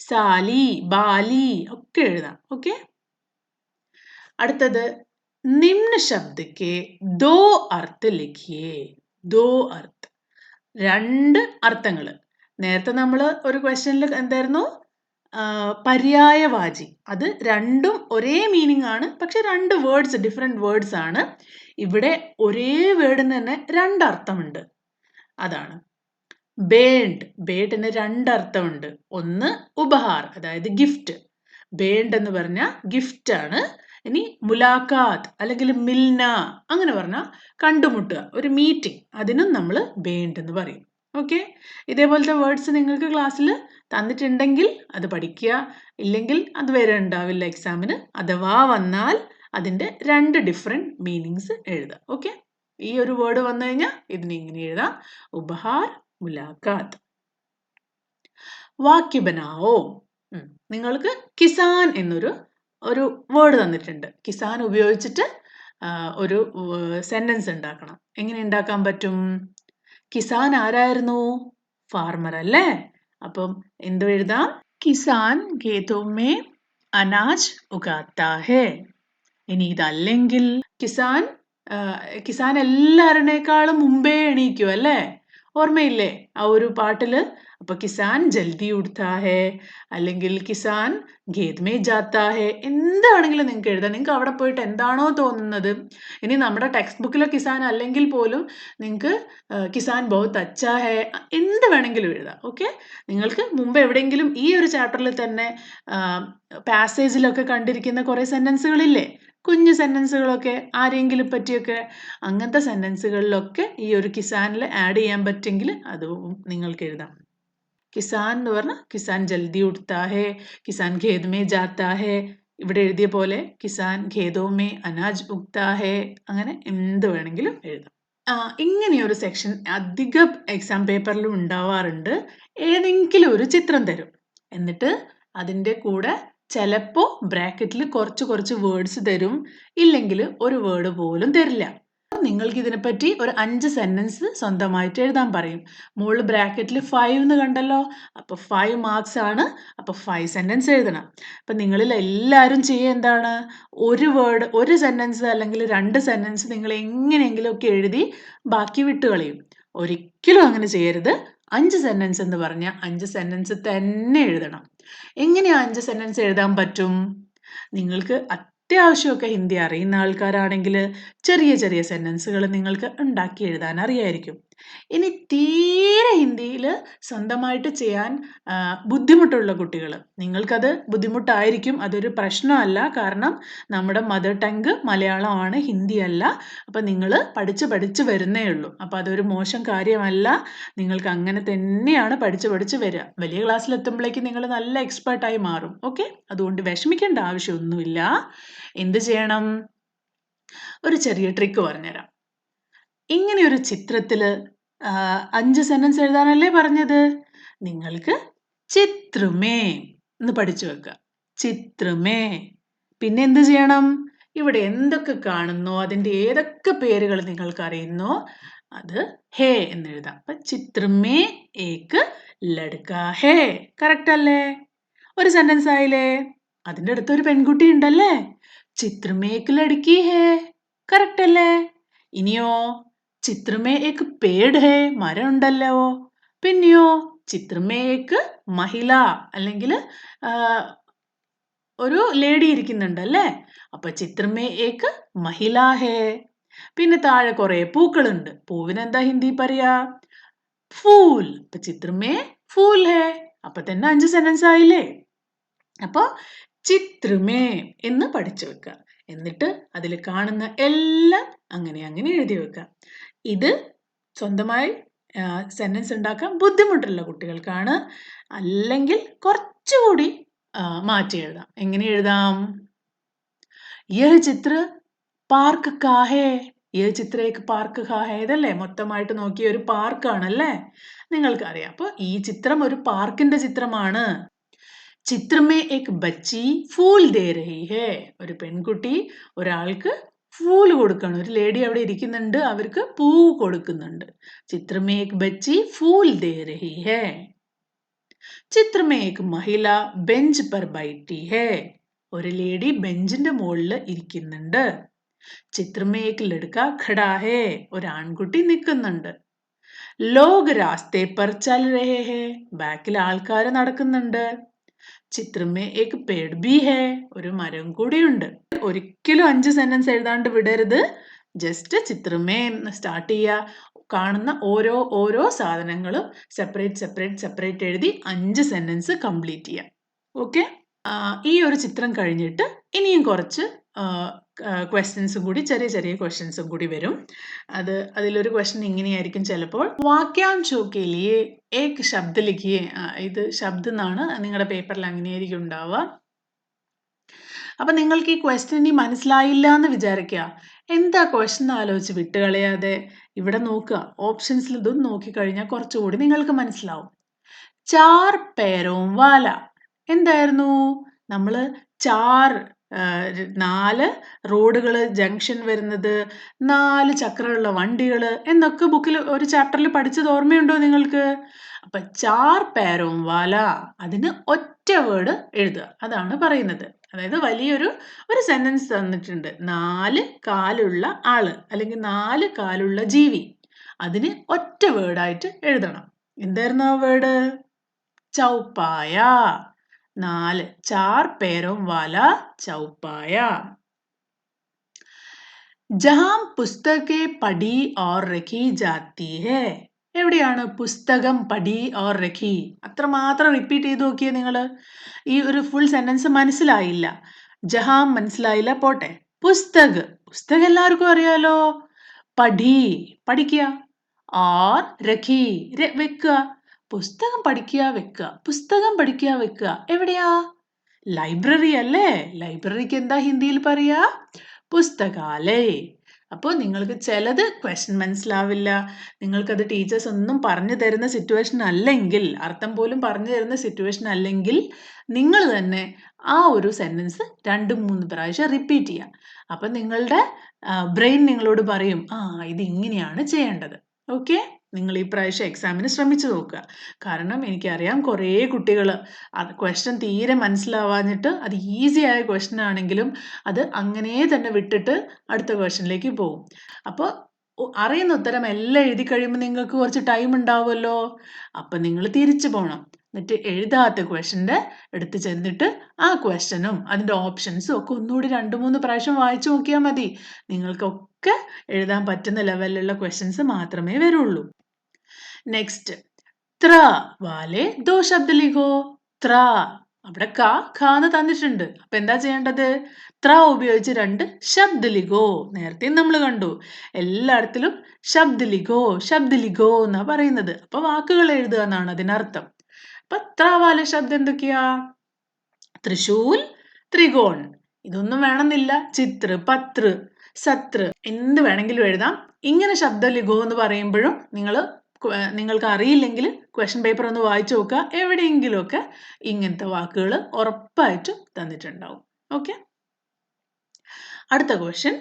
സാലി, ബാലി ഒക്കെ എഴുതാം. ഓക്കെ. അടുത്തത് നിമ്ന ശബ്ദക്ക് ദോ അർത്ഥ ലിഖിയേ. ദോ അർത്ഥ, രണ്ട് അർത്ഥങ്ങൾ. നേരത്തെ നമ്മൾ ഒരു ക്വസ്റ്റ്യനിൽ എന്തായിരുന്നു? പര്യായവാചി. അത് രണ്ടും ഒരേ മീനിങ് ആണ്, പക്ഷെ രണ്ട് വേർഡ്സ്, ഡിഫറെന്റ് വേർഡ്സ് ആണ്. ഇവിടെ ഒരേ വേർഡിന് തന്നെ രണ്ടർത്ഥമുണ്ട്. അതാണ് ബേണ്ട്. ബേണ്ടിന് രണ്ടർത്ഥമുണ്ട്. ഒന്ന് ഉപഹാർ, അതായത് ഗിഫ്റ്റ്. ബേണ്ട് എന്ന് പറഞ്ഞാൽ ഗിഫ്റ്റ് ആണ്. ഇനി മുലാഖാത്ത് അല്ലെങ്കിൽ മിൽന, അങ്ങനെ പറഞ്ഞാൽ കണ്ടുമുട്ടുക, ഒരു മീറ്റിംഗ്, അതിനും നമ്മൾ ബേണ്ട് എന്ന് പറയും. ഓക്കെ. ഇതേപോലത്തെ വേർഡ്സ് നിങ്ങൾക്ക് ക്ലാസ്സിൽ തന്നിട്ടുണ്ടെങ്കിൽ അത് പഠിക്കുക. ഇല്ലെങ്കിൽ അത് വരെ ഉണ്ടാവില്ല എക്സാമിന്. അഥവാ വന്നാൽ അതിൻ്റെ രണ്ട് ഡിഫറെന്റ് മീനിങ്സ് എഴുതുക. ഓക്കെ. ഈ ഒരു വേർഡ് വന്നു കഴിഞ്ഞാൽ ഇതിനെ ഇങ്ങനെ എഴുതാം: ഉപഹാർ, മുലാഖാത്ത്. വാക്യ ബനാവോ. നിങ്ങൾക്ക് കിസാൻ എന്നൊരു വേർഡ് തന്നിട്ടുണ്ട്. കിസാൻ ഉപയോഗിച്ചിട്ട് ഒരു സെന്റൻസ് ഉണ്ടാക്കണം. എങ്ങനെ ഉണ്ടാക്കാൻ പറ്റും? കിസാൻ ആരായിരുന്നു? ഫാർമർ അല്ലേ? അപ്പം എന്ത് എഴുതാം? കിസാൻ ഖേതോ മേ അനാജ് ഉഗാത്താ ഹേ. ഇനി ഇതല്ലെങ്കിൽ കിസാൻ എല്ലാവരുടെക്കാളും മുമ്പേ എണീക്കും അല്ലേ? ഓർമ്മയില്ലേ ആ ഒരു പാട്ടില്? അപ്പൊ കിസാൻ ജൽദി ഉഠ്താ ഹേ, അല്ലെങ്കിൽ കിസാൻ ഖേത് മേ ജാത്താ ഹേ, എന്താണെങ്കിലും നിങ്ങൾക്ക് എഴുതാം. നിങ്ങൾക്ക് അവിടെ പോയിട്ട് എന്താണോ തോന്നുന്നത്. ഇനി നമ്മുടെ ടെക്സ്റ്റ് ബുക്കിലെ കിസാൻ അല്ലെങ്കിൽ പോലും നിങ്ങൾക്ക് കിസാൻ ബഹുത് അച്ഛാ ഹേ, എന്ത് വേണമെങ്കിലും എഴുതാം. ഓക്കെ. നിങ്ങൾക്ക് മുമ്പ് എവിടെയെങ്കിലും ഈ ഒരു ചാപ്റ്ററിൽ തന്നെ പാസേജിലൊക്കെ കണ്ടിരിക്കുന്ന കുറെ സെന്റൻസുകളില്ലേ, കുഞ്ഞു സെന്റൻസുകളൊക്കെ, ആരെങ്കിലും പറ്റിയൊക്കെ, അങ്ങനത്തെ സെന്റൻസുകളിലൊക്കെ ഈ ഒരു കിസാനിൽ ആഡ് ചെയ്യാൻ പറ്റുമെങ്കിൽ അത് നിങ്ങൾക്ക് എഴുതാം. കിസാൻ എന്ന് പറഞ്ഞാൽ കിസാൻ ജൽദി ഉഠ്താ ഹേ, കിസാൻ ഖേത് മേ ജാത്താ ഹേ, ഇവിടെ എഴുതിയ പോലെ കിസാൻ ഖേതോ മേ അനാജ് ഉഗ്താ ഹേ, അങ്ങനെ എന്ത് വേണമെങ്കിലും എഴുതാം. ഇങ്ങനെയൊരു സെക്ഷൻ അധികം എക്സാം പേപ്പറിലും ഉണ്ടാവാറുണ്ട്. ഏതെങ്കിലും ഒരു ചിത്രം തരും, എന്നിട്ട് അതിൻ്റെ കൂടെ ചിലപ്പോൾ ബ്രാക്കറ്റിൽ കുറച്ച് വേർഡ്സ് തരും, ഇല്ലെങ്കിൽ ഒരു വേർഡ് പോലും തരില്ല. നിങ്ങൾക്ക് ഇതിനെപ്പറ്റി ഒരു 5 സെന്റൻസ് സ്വന്തമായിട്ട് എഴുതാൻ പറയും. മുകളിൽ ബ്രാക്കറ്റിൽ 5 എന്ന് കണ്ടല്ലോ, അപ്പോൾ 5 മാർക്സ് ആണ്. അപ്പോൾ 5 സെന്റൻസ് എഴുതണം. അപ്പം നിങ്ങളിൽ എല്ലാവരും ചെയ്യുക എന്താണ്, ഒരു സെന്റൻസ് അല്ലെങ്കിൽ 2 സെന്റൻസ് നിങ്ങൾ എങ്ങനെയെങ്കിലും ഒക്കെ എഴുതി ബാക്കി വിട്ടുകളയും. ഒരിക്കലും അങ്ങനെ ചെയ്യരുത്. 5 സെന്റൻസ് എന്ന് പറഞ്ഞാൽ 5 സെന്റൻസ് തന്നെ എഴുതണം. എങ്ങനെയാ 5 സെന്റൻസ് എഴുതാൻ പറ്റും? നിങ്ങൾക്ക് അത്യാവശ്യമൊക്കെ ഹിന്ദി അറിയുന്ന ആൾക്കാരാണെങ്കിൽ ചെറിയ സെന്റൻസുകൾ നിങ്ങൾക്ക് ഉണ്ടാക്കി എഴുതാൻ അറിയായിരിക്കും. ഇനി തീരെ ഹിന്ദിയിൽ സ്വന്തമായിട്ട് ചെയ്യാൻ ബുദ്ധിമുട്ടുള്ള കുട്ടികൾ, നിങ്ങൾക്കത് ബുദ്ധിമുട്ടായിരിക്കും, അതൊരു പ്രശ്നമല്ല. കാരണം നമ്മുടെ മദർ ടങ്ക് മലയാളമാണ്, ഹിന്ദി അല്ല. അപ്പം നിങ്ങൾ പഠിച്ച് വരുന്നേ ഉള്ളൂ. അപ്പം അതൊരു മോശം കാര്യമല്ല. നിങ്ങൾക്ക് അങ്ങനെ തന്നെയാണ് പഠിച്ച് വരിക. വലിയ ക്ലാസ്സിലെത്തുമ്പോഴേക്കും നിങ്ങൾ നല്ല എക്സ്പേർട്ടായി മാറും. ഓക്കെ, അതുകൊണ്ട് വിഷമിക്കേണ്ട ആവശ്യമൊന്നുമില്ല. എന്ത് ചെയ്യണം? ഒരു ചെറിയ ട്രിക്ക് പറഞ്ഞുതരാം. ഇങ്ങനെ ഒരു ചിത്രത്തിൽ 5 സെന്റൻസ് എഴുതാനല്ലേ പറഞ്ഞത്? നിങ്ങൾക്ക് ചിത്രമേ എന്ന് പഠിച്ചു വെക്കുക. ചിത്രമേ. പിന്നെ എന്ത് ചെയ്യണം? ഇവിടെ എന്തൊക്കെ കാണുന്നോ, അതിൻ്റെ ഏതൊക്കെ പേരുകൾ നിങ്ങൾക്ക് അറിയുന്നോ അത് ഹേ എന്ന് എഴുതാം. അപ്പൊ ചിത്രമേ ഏക്ക് ലഡ്ക ഹേ. കറക്റ്റ് അല്ലേ? ഒരു സെന്റൻസ് ആയില്ലേ? അതിൻ്റെ അടുത്ത് ഒരു പെൺകുട്ടി ഉണ്ടല്ലേ? ചിത്രമേ ഏക്ക് ലഡ്കി ഹേ. കറക്റ്റ് അല്ലേ? ഇനിയോ ചിത്രമേ ഏക്ക് പേട് ഹേ, മരം ഉണ്ടല്ലോ. പിന്നെയോ ചിത്രമേ ഏക്ക് മഹിള അല്ലെങ്കിൽ ഒരു ലേഡി ഇരിക്കുന്നുണ്ടല്ലേ? അപ്പൊ ചിത്രമേ ഏക്ക് മഹിള ഹേ. പിന്നെ താഴെ കുറെ പൂക്കളുണ്ട്. പൂവിനെന്താ ഹിന്ദി പറയാ? ഫൂൽ. അപ്പൊ ചിത്രമേ ഫൂൽ ഹേ. അപ്പൊ തന്നെ 5 സെന്റൻസ് ആയില്ലേ? അപ്പൊ ചിത്രമേ എന്ന് പഠിച്ചു വെക്കുക. എന്നിട്ട് അതിൽ കാണുന്ന എല്ലാം അങ്ങനെ എഴുതി വെക്കുക. ഇത് സ്വന്തമായി സെന്റൻസ് ഉണ്ടാക്കാൻ ബുദ്ധിമുട്ടുള്ള കുട്ടികൾക്കാണ്. അല്ലെങ്കിൽ കുറച്ചുകൂടി മാറ്റി എഴുതാം. എങ്ങനെ എഴുതാം? യഹ് ചിത്ര പാർക്ക് കാ ഹേ. യഹ് ചിത്ര ഏക് പാർക്ക് കാ ഹേ. ഇതല്ലേ മൊത്തമായിട്ട് നോക്കിയ ഒരു പാർക്കാണല്ലേ? നിങ്ങൾക്കറിയാം. അപ്പോൾ ഈ ചിത്രം ഒരു പാർക്കിന്റെ ചിത്രമാണ്. ചിത്രമേ ഏക് ബച്ചി ഫൂൽ ദേ രഹി ഹേ. ഒരു പെൺകുട്ടി ഒരാൾക്ക് ഫൂല് കൊടുക്കണം. ഒരു ലേഡി അവിടെ ഇരിക്കുന്നുണ്ട്, അവർക്ക് പൂവ് കൊടുക്കുന്നുണ്ട്. ചിത്രമേ ഏക് ബച്ചി ഫൂൽ ദേ രഹി ഹേ. ചിത്രമേ ഏക് മഹിള ബെഞ്ച് പർ ബൈഠി ഹേ. ഒരു ലേഡി ബെഞ്ചിന്റെ മുകളിൽ ഇരിക്കുന്നുണ്ട്. ചിത്രമേ ഏക് ലഡ്ക ഖടാ ഹേ. ഒരു ആൺകുട്ടി നിൽക്കുന്നുണ്ട്. ലോഗ് രാസ്തേ പർ ചൽ രഹേ ഹേ. ബാക്കിൽ ആൾക്കാർ നടക്കുന്നുണ്ട്. ചിത്രമേ ഏക് പേട് ഭി ഹേ. ഒരു മരം കൂടിയുണ്ട്. ഒരിക്കലും 5 സെന്റൻസ് എഴുതാണ്ട് വിടരുത്. ജസ്റ്റ് ചിത്രമേ സ്റ്റാർട്ട് ചെയ്യുക. കാണുന്ന ഓരോ സാധനങ്ങളും സെപ്പറേറ്റ് എഴുതി 5 സെന്റൻസ് കംപ്ലീറ്റ് ചെയ്യുക. ഓക്കെ, ഈ ഒരു ചിത്രം കഴിഞ്ഞിട്ട് ഇനിയും കുറച്ച് ക്വസ്റ്റ്യൻസും കൂടി, ചെറിയ ക്വസ്റ്റ്യൻസും കൂടി വരും. അതിലൊരു ക്വസ്റ്റ്യൻ ഇങ്ങനെയായിരിക്കും ചിലപ്പോൾ. വാക്യാംശോ കെ ലിയേ ഏക് ശബ്ദ ലിഖിയേ. ഇത് ശബ്ദ എന്നാണ്, നിങ്ങളുടെ പേപ്പറിൽ അങ്ങനെയായിരിക്കും ഉണ്ടാവുക. അപ്പൊ നിങ്ങൾക്ക് ഈ ക്വസ്റ്റ്യൻ ഇനി മനസ്സിലായില്ല എന്ന് വിചാരിക്കുക. എന്താ ക്വസ്റ്റ്യൻ ആലോചിച്ച് വിട്ടുകളയാതെ ഇവിടെ നോക്കുക. ഓപ്ഷൻസിൽ ഇതും നോക്കിക്കഴിഞ്ഞാൽ കുറച്ചുകൂടി നിങ്ങൾക്ക് മനസ്സിലാവും. ചാർ പേരോം വാല. എന്തായിരുന്നു? നമ്മൾ 4 റോഡുകൾ, ജംഗ്ഷൻ വരുന്നത്, 4 ചക്രമുള്ള വണ്ടികൾ എന്നൊക്കെ ബുക്കിൽ ഒരു ചാപ്റ്ററിൽ പഠിച്ചത് ഓർമ്മയുണ്ടോ നിങ്ങൾക്ക്? അപ്പൊ 4 പേരോം വാല, അതിന് ഒറ്റ വേർഡ് എഴുതുക, അതാണ് പറയുന്നത്. അതായത് വലിയൊരു സെന്റൻസ് തന്നിട്ടുണ്ട്. 4 കാലുള്ള ആള് അല്ലെങ്കിൽ 4 കാലുള്ള ജീവി, അതിന് ഒറ്റ വേർഡായിട്ട് എഴുതണം. എന്തായിരുന്നു ആ വേർഡ്? ചൗപ്പായ. 4 4 പേരോം വാല ചൗപ്പായ. ജഹാം പുസ്തകെ പഠി ഓർ രഖി ജാത്തി ഹേ. എവിടെയാണ് പുസ്തകം പഠി ഓർ രഖി? അത്രമാത്രം റിപ്പീറ്റ് ചെയ്ത് നോക്കിയേ നിങ്ങൾ. ഈ ഒരു ഫുൾ സെന്റൻസ് മനസ്സിലായില്ല. ജഹാം മനസ്സിലായില്ല, പോട്ടെ. പുസ്തകം എല്ലാവർക്കും അറിയാലോ. പഠി പഠിക്കുക, ഓർ രഖി വെക്കുക. പുസ്തകം പഠിക്കുക വെക്കുക, പുസ്തകം പഠിക്കുക വെക്കുക. എവിടെയാ? ലൈബ്രറി അല്ലേ? ലൈബ്രറിക്ക് എന്താ ഹിന്ദിയിൽ പറയാ? പുസ്തകാലയ്. അപ്പോൾ നിങ്ങൾക്ക് ചിലത് ക്വസ്റ്റ്യൻ മനസ്സിലാവില്ല, നിങ്ങൾക്കത് ടീച്ചേഴ്സ് ഒന്നും പറഞ്ഞു തരുന്ന സിറ്റുവേഷൻ അല്ലെങ്കിൽ, അർത്ഥം പോലും പറഞ്ഞു തരുന്ന സിറ്റുവേഷൻ അല്ലെങ്കിൽ നിങ്ങൾ തന്നെ ആ ഒരു സെന്റൻസ് 2-3 പ്രാവശ്യം റിപ്പീറ്റ് ചെയ്യുക. അപ്പം നിങ്ങളുടെ ബ്രെയിൻ നിങ്ങളോട് പറയും, ഇത് ഇങ്ങനെയാണ് ചെയ്യേണ്ടത്. ഓക്കെ, നിങ്ങൾ ഈ പ്രാവശ്യം എക്സാമിന് ശ്രമിച്ചു നോക്കുക. കാരണം എനിക്കറിയാം കുറേ കുട്ടികൾ അത് ക്വസ്റ്റ്യൻ തീരെ മനസ്സിലാവാഞ്ഞിട്ട് അത് ഈസി ആയ ക്വസ്റ്റ്യൻ ആണെങ്കിലും അത് അങ്ങനെ തന്നെ വിട്ടിട്ട് അടുത്ത ക്വസ്റ്റ്യനിലേക്ക് പോകും. അപ്പോൾ അറിയുന്ന ഉത്തരം എല്ലാം എഴുതി കഴിയുമ്പോൾ നിങ്ങൾക്ക് കുറച്ച് ടൈം ഉണ്ടാവുമല്ലോ. അപ്പം നിങ്ങൾ തിരിച്ചു പോകണം. എന്നിട്ട് എഴുതാത്ത ക്വസ്റ്റ്യൻ്റെ എടുത്ത് ചെന്നിട്ട് ആ ക്വസ്റ്റ്യനും അതിൻ്റെ ഓപ്ഷൻസും ഒക്കെ ഒന്നുകൂടി 2-3 പ്രാവശ്യം വായിച്ചു നോക്കിയാൽ മതി. നിങ്ങൾക്കൊക്കെ എഴുതാൻ പറ്റുന്ന ലെവലിലുള്ള ക്വസ്റ്റ്യൻസ് മാത്രമേ വരുള്ളൂ. നെക്സ്റ്റ്, ത്ര വാലെ ദോ ശബ്ദ ലിഖോ. ത്ര, അവിടെ ഖ എന്ന് തന്നിട്ടുണ്ട്. അപ്പൊ എന്താ ചെയ്യേണ്ടത്? ത്ര ഉപയോഗിച്ച് 2 ശബ്ദ ലിഖോ. നേരത്തെ നമ്മൾ കണ്ടു എല്ലായിടത്തിലും ശബ്ദ ലിഖോ എന്നാ പറയുന്നത്. അപ്പൊ വാക്കുകൾ എഴുതുക എന്നാണ് അതിനർത്ഥം. അപ്പൊ ത്ര വാലെ ശബ്ദം എന്തൊക്കെയാ? തൃശൂൽ, ത്രികോൺ. ഇതൊന്നും വേണമെന്നില്ല. ചിത്ര, പത്ര, സത്ര എന്ത് വേണമെങ്കിലും എഴുതാം. ഇങ്ങനെ ശബ്ദ ലിഖോ എന്ന് പറയുമ്പോഴും നിങ്ങൾക്ക് അറിയില്ലെങ്കിൽ ക്വസ്റ്റ്യൻ പേപ്പർ ഒന്ന് വായിച്ചു നോക്കുക. എവിടെയെങ്കിലുമൊക്കെ ഇങ്ങനത്തെ വാക്കുകൾ ഉറപ്പായിട്ടും തന്നിട്ടുണ്ടാവും. ഓക്കെ, അടുത്ത ക്വസ്റ്റ്യൻ,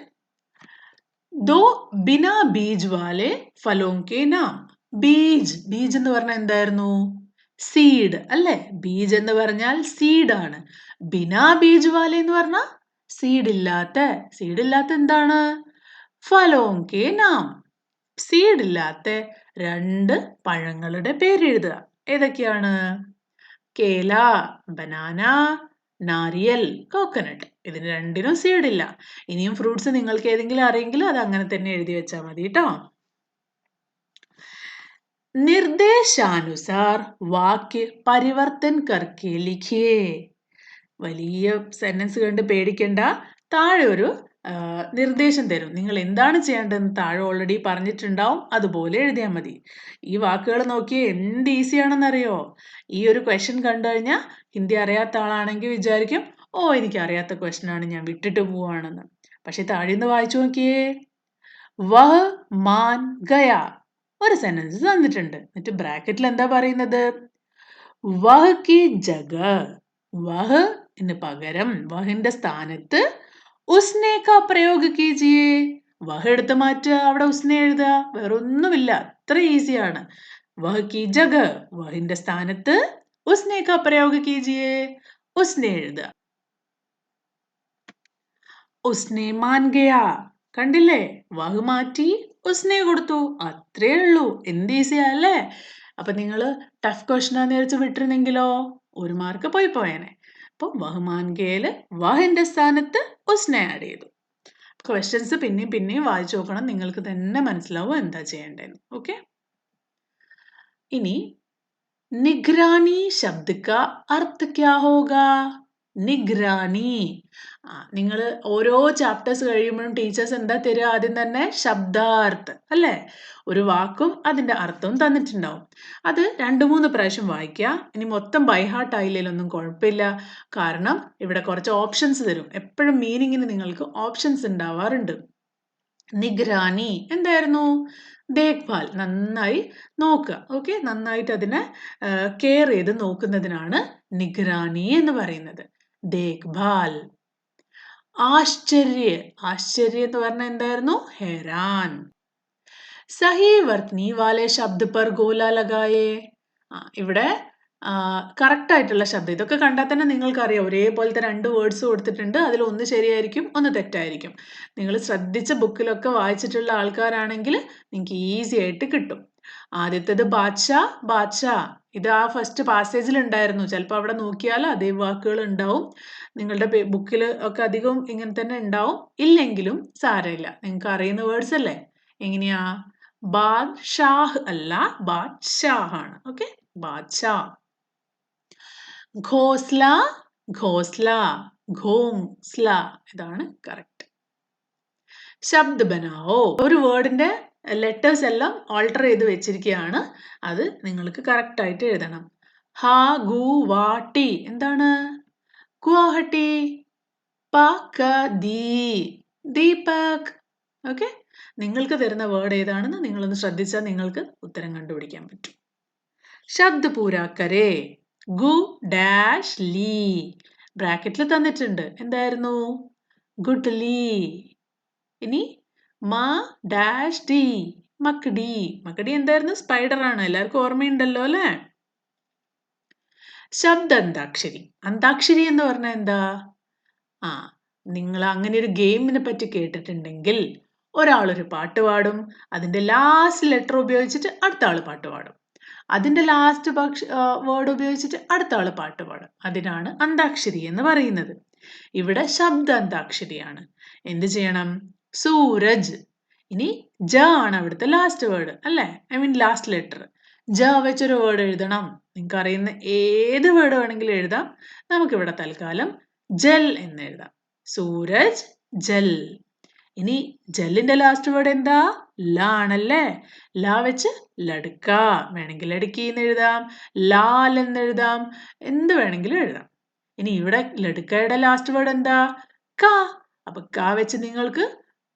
ദോ ബിനാ ബീജ് വാലെ ഫലോം കെ നാം. ബീജ് എന്ന് പറഞ്ഞാൽ എന്തായിരുന്നു? സീഡ് അല്ലേ? ബീജ് എന്ന് പറഞ്ഞാൽ സീഡ് ആണ്. ബിനാ ബീജ് വാലെ എന്ന് പറഞ്ഞാൽ സീഡ് ഇല്ലാത്ത എന്താണ്? ഫലോം കെ നാം. സീഡ് ഇല്ലാത്ത 2 പഴങ്ങളുടെ പേര് എഴുതുക. ഏതൊക്കെയാണ്? കേല, ബനാന, നാരിയൽ, കോക്കനട്ട്. ഇതിന് 2നും സീഡ് ഇല്ല. ഇനിയും ഫ്രൂട്ട്സ് നിങ്ങൾക്ക് ഏതെങ്കിലും അറിയെങ്കിൽ അത് അങ്ങനെ തന്നെ എഴുതി വെച്ചാൽ മതി കേട്ടോ. നിർദ്ദേശാനുസാർ വാക്യ പരിവർത്തൻ കർക്കെ ലിഖിയേ. വലിയ സെന്റൻസ് കണ്ട് പേടിക്കണ്ട. താഴെ ഒരു നിർദ്ദേശം തരും. നിങ്ങൾ എന്താണ് ചെയ്യേണ്ടതെന്ന് താഴെ ഓൾറെഡി പറഞ്ഞിട്ടുണ്ടാവും. അതുപോലെ എഴുതിയാൽ മതി. ഈ വാക്കുകൾ നോക്കിയേ എന്ത് ഈസിയാണെന്നറിയോ? ഈ ഒരു ക്വസ്റ്റ്യൻ കണ്ടു കഴിഞ്ഞാൽ ഹിന്ദി അറിയാത്ത ആളാണെങ്കിൽ വിചാരിക്കും, എനിക്ക് അറിയാത്ത ക്വസ്റ്റ്യൻ ആണ്, ഞാൻ വിട്ടിട്ട് പോവാണെന്ന്. പക്ഷെ താഴേന്ന് വായിച്ചു നോക്കിയേ. വഹ് മാൻ ഗയാ. ഒരു സെന്റൻസ് തന്നിട്ടുണ്ട്. എന്നിട്ട് ബ്രാക്കറ്റിൽ എന്താ പറയുന്നത്? വഹ് കി ജഗ. വഹ് ന് പകരം, വഹിന്റെ സ്ഥാനത്ത് ഉസ്നെ കാ പ്രയോഗ കീജിയേ. വഹ് എടുത്ത് മാറ്റുക, അവിടെ ഉസ്നെ എഴുതുക. വേറൊന്നുമില്ല, അത്ര ഈസിയാണ്. വഹ് കി ജഗ, വഹിന്റെ സ്ഥാനത്ത് ഉസ്നെ കാ പ്രയോഗ കീജിയേ. ഉസ്നെ എഴുതുക. ഉസ്നെ മാൻ ഗയാ. കണ്ടില്ലേ? വഹ് മാറ്റി ഉസ്നെ കൊടുത്തു. അത്രേ ഉള്ളൂ. എന്ത് ഈസിയാ അല്ലേ? അപ്പൊ നിങ്ങൾ ടഫ് ക്വസ്റ്റ്യൻ ആണെന്ന് വിചാരിച്ച് വിട്ടിരുന്നെങ്കിലോ 1 മാർക്ക് പോയേനെ. അപ്പൊ വഹ് മാൻ ഗയയില് വഹിന്റെ സ്ഥാനത്ത് ഉസ്നെ ആഡ് ചെയ്തു. ക്വസ്റ്റ്യൻസ് പിന്നെയും വായിച്ചു നോക്കണം. നിങ്ങൾക്ക് തന്നെ മനസ്സിലാവും എന്താ ചെയ്യേണ്ടതെന്ന്. ഓക്കെ, ഇനി നിഗ്രാനി ശബ്ദ കാ അർത്ഥ ക്യാ ഹോഗാ? നിഗ്രാനി. നിങ്ങൾ ഓരോ ചാപ്റ്റേഴ്സ് കഴിയുമ്പോഴും ടീച്ചേഴ്സ് എന്താ തരിക? ആദ്യം തന്നെ ശബ്ദാർത്ഥ് അല്ലേ? ഒരു വാക്കും അതിന്റെ അർത്ഥവും തന്നിട്ടുണ്ടാവും. അത് 2-3 പ്രാവശ്യം വായിക്കുക. ഇനി മൊത്തം ബൈഹാർട്ട് ആയില്ലേലൊന്നും കുഴപ്പമില്ല. കാരണം ഇവിടെ കുറച്ച് ഓപ്ഷൻസ് തരും. എപ്പോഴും മീനിങ്ങിന് നിങ്ങൾക്ക് ഓപ്ഷൻസ് ഉണ്ടാവാറുണ്ട്. നിഗ്രാനി എന്തായിരുന്നു? ദേഖ്ഭാൽ, നന്നായി നോക്കുക. ഓക്കെ, നന്നായിട്ട് അതിനെ കെയർ ചെയ്ത് നോക്കുന്നതിനാണ് നിഗ്രാനി എന്ന് പറയുന്നത്. ദേഖ്ഭാൽ. ആശ്ചര്യ എന്ന് പറഞ്ഞാൽ എന്തായിരുന്നു? ഹെരാൻ. സഹി വർത്തനി വാലെ ശബ്ദ പർ ഗോല ലഗായേ. ഇവിടെ കറക്റ്റ് ആയിട്ടുള്ള ശബ്ദം. ഇതൊക്കെ കണ്ടാൽ തന്നെ നിങ്ങൾക്കറിയാം ഒരേപോലത്തെ 2 വേർഡ്സ് കൊടുത്തിട്ടുണ്ട്. അതിൽ ഒന്ന് ശരിയായിരിക്കും, ഒന്ന് തെറ്റായിരിക്കും. നിങ്ങൾ ശ്രദ്ധിച്ച ബുക്കിലൊക്കെ വായിച്ചിട്ടുള്ള ആൾക്കാരാണെങ്കിൽ നിങ്ങൾക്ക് ഈസി ആയിട്ട് കിട്ടും. ആദ്യത്തേത് ബാദ്ഷാ. ഇത് ആ ഫസ്റ്റ് പാസേജിൽ ഉണ്ടായിരുന്നു. ചിലപ്പോൾ അവിടെ നോക്കിയാൽ അതേ വാക്കുകൾ ഉണ്ടാവും. നിങ്ങളുടെ ബുക്കിൽ ഒക്കെ അധികം ഇങ്ങനെ തന്നെ ഉണ്ടാവും. ഇല്ലെങ്കിലും സാരമില്ല, നിങ്ങൾക്ക് അറിയുന്ന വേർഡ്സ് അല്ലേ. എങ്ങനെയാ? ബാദ്ഷാഹ് അല്ല, ബാദ്ഷാഹ് ആണ്. ഓക്കെ, ബാദ്ഷാഹ്. ഘോസ്ല, ഘോംസ്ല. ഇതാണ് കറക്റ്റ്. ശബ്ദ ബനാവോ. ഒരു വേർഡിന്റെ ലെറ്റേഴ്സ് എല്ലാം ഓൾട്ടർ ചെയ്ത് വെച്ചിരിക്കുകയാണ്. അത് നിങ്ങൾക്ക് കറക്റ്റ് ആയിട്ട് എഴുതണം. ഹ ഗു വാ ടി എന്താണ്? ഗുവാഹട്ടി. പകതി. ദീപക്. ഓക്കെ, നിങ്ങൾക്ക് തരുന്ന വേർഡ് ഏതാണെന്ന് നിങ്ങളൊന്ന് ശ്രദ്ധിച്ചാൽ നിങ്ങൾക്ക് ഉത്തരം കണ്ടുപിടിക്കാൻ പറ്റും. ശബ്ദ പൂരാക്കരെ. ഗു ഡാഷ് ലീ. ബ്രാക്കറ്റിൽ തന്നിട്ടുണ്ട്. എന്തായിരുന്നു? ഗുഡ്ലി. ഇനി മ ഡാഷ് ഡി. മക്ഡി. മക്ഡി എന്തായിരുന്നു? സ്പൈഡർ ആണ്. എല്ലാവർക്കും ഓർമ്മയുണ്ടല്ലോ അല്ലേ? ശബ്ദ അന്താക്ഷരി. അന്താക്ഷരി എന്ന് പറഞ്ഞാൽ എന്താ? നിങ്ങൾ അങ്ങനെ ഒരു ഗെയിമിനെ പറ്റി കേട്ടിട്ടുണ്ടെങ്കിൽ ഒരാളൊരു പാട്ട് പാടും, അതിൻ്റെ ലാസ്റ്റ് ലെറ്റർ ഉപയോഗിച്ചിട്ട് അടുത്ത ആൾ പാട്ട് പാടും, അതിൻ്റെ ലാസ്റ്റ് വേർഡ് ഉപയോഗിച്ചിട്ട് അടുത്ത ആൾ പാട്ട് പാടും. അതിനാണ് അന്താക്ഷരി എന്ന് പറയുന്നത്. ഇവിടെ ശബ്ദ അന്താക്ഷരിയാണ്. എന്ത് ചെയ്യണം? സൂരജ്. ഇനി ജ ആണ് അവിടുത്തെ ലാസ്റ്റ് വേർഡ് അല്ലേ? I mean last letter. ജ വെച്ചൊരു വേർഡ് എഴുതണം. നിങ്ങൾക്ക് അറിയുന്ന ഏത് വേർഡ് വേണമെങ്കിലും എഴുതാം. നമുക്കിവിടെ തൽക്കാലം ജൽ എന്ന് എഴുതാം. സൂരജ് ജൽ. ഇനി ജല്ലിന്റെ ലാസ്റ്റ് വേർഡ് എന്താ? ല ആണല്ലേ? ല വെച്ച് ലടുക്ക. വേണമെങ്കിൽ ലടുക്കി എന്ന് എഴുതാം, ലാൽ എന്ന് എഴുതാം, എന്ത് വേണമെങ്കിലും എഴുതാം. ഇനി ഇവിടെ ലടുക്കയുടെ ലാസ്റ്റ് വേർഡ് എന്താ? ക. അപ്പൊ ക വെച്ച് നിങ്ങൾക്ക്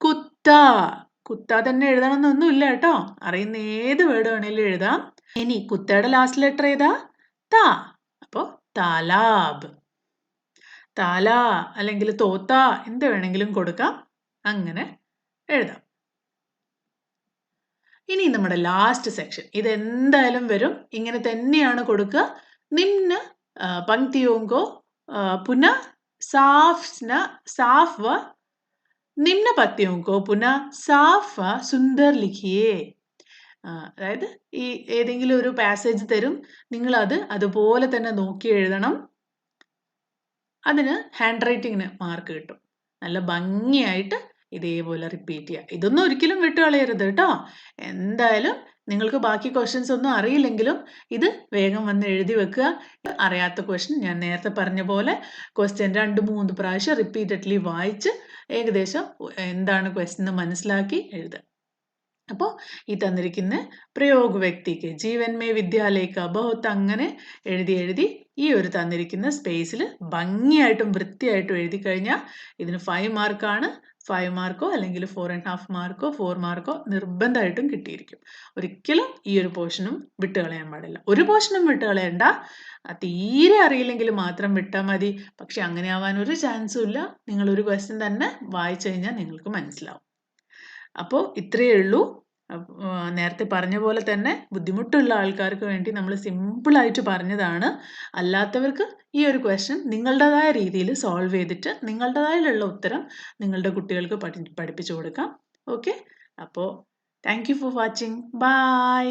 കുത്ത. കുത്ത തന്നെ എഴുതണം എന്നൊന്നും ഇല്ല കേട്ടോ. അറിയുന്ന ഏത് വേർഡ് വേണമെങ്കിലും എഴുതാം. ഇനി കുത്തയുടെ ലാസ്റ്റ് ലെറ്റർ ഏതാ? ത. അപ്പോ താലാബ്. താല അല്ലെങ്കിൽ തോത്ത എന്ത് വേണമെങ്കിലും കൊടുക്കാം. അങ്ങനെ എഴുതാം. ഇനി നമ്മുടെ ലാസ്റ്റ് സെക്ഷൻ. ഇത് എന്തായാലും വരും. ഇങ്ങനെ തന്നെയാണ് കൊടുക്കുക. നിമ്ന പങ്ക്തിയോങ്കോ പുന സാഫ് വ നിമ്ന പങ്ക്തിയോങ്കോ പുന സാഫ് വ സുന്ദർ ലിഖിയേ. അതായത് ഈ ഏതെങ്കിലും ഒരു പാസേജ് തരും, നിങ്ങൾ അതുപോലെ തന്നെ നോക്കി എഴുതണം. അതിന് ഹാൻഡ് റൈറ്റിങ്ങിന് മാർക്ക് കിട്ടും. നല്ല ഭംഗിയായിട്ട് ഇതേപോലെ റിപ്പീറ്റ് ചെയ്യുക. ഇതൊന്നും ഒരിക്കലും വിട്ടുകളയരുത് കേട്ടോ. എന്തായാലും നിങ്ങൾക്ക് ബാക്കി ക്വസ്റ്റ്യൻസ് ഒന്നും അറിയില്ലെങ്കിലും ഇത് വേഗം വന്ന് എഴുതി വെക്കുക. അറിയാത്ത ക്വസ്റ്റ്യൻ ഞാൻ നേരത്തെ പറഞ്ഞ പോലെ ക്വസ്റ്റ്യൻ 2-3 പ്രാവശ്യം റിപ്പീറ്റഡ്ലി വായിച്ച് ഏകദേശം എന്താണ് ക്വസ്റ്റ്യൻ എന്ന് മനസ്സിലാക്കി എഴുതുക. അപ്പോൾ ഈ തന്നിരിക്കുന്ന പ്രയോഗ വ്യക്തിക്ക് ജീവൻ മേ വിദ്യാലയക്ക ബഹുത്ത് അങ്ങനെ എഴുതി ഈ ഒരു തന്നിരിക്കുന്ന സ്പേസിൽ ഭംഗിയായിട്ടും വൃത്തിയായിട്ടും എഴുതി കഴിഞ്ഞാൽ ഇതിന് 5 മാർക്കാണ്. 5 മാർക്കോ അല്ലെങ്കിൽ 4.5 മാർക്കോ 4 മാർക്കോ നിർബന്ധമായിട്ടും കിട്ടിയിരിക്കും. ഒരിക്കലും ഈ ഒരു പോർഷനും വിട്ടുകളയാൻ പാടില്ല. ഒരു പോർഷനും വിട്ടുകളയണ്ട. തീരെ അറിയില്ലെങ്കിൽ മാത്രം വിട്ടാൽ മതി. പക്ഷെ അങ്ങനെ ആവാൻ ഒരു ചാൻസും ഇല്ല. നിങ്ങളൊരു ക്വസ്റ്റ്യൻ തന്നെ വായിച്ചു കഴിഞ്ഞാൽ നിങ്ങൾക്ക് മനസ്സിലാവും. അപ്പോൾ ഇത്രയേ ഉള്ളൂ. നേരത്തെ പറഞ്ഞ പോലെ തന്നെ ബുദ്ധിമുട്ടുള്ള ആൾക്കാർക്ക് വേണ്ടി നമ്മൾ സിമ്പിളായിട്ട് പറഞ്ഞതാണ്. അല്ലാത്തവർക്ക് ഈ ഒരു ക്വസ്റ്റ്യൻ നിങ്ങളുടേതായ രീതിയിൽ സോൾവ് ചെയ്തിട്ട് നിങ്ങളുടേതായുള്ള ഉത്തരം നിങ്ങളുടെ കുട്ടികൾക്ക് പഠിപ്പിച്ചു കൊടുക്കാം. ഓക്കെ, അപ്പോൾ thank you for watching. By.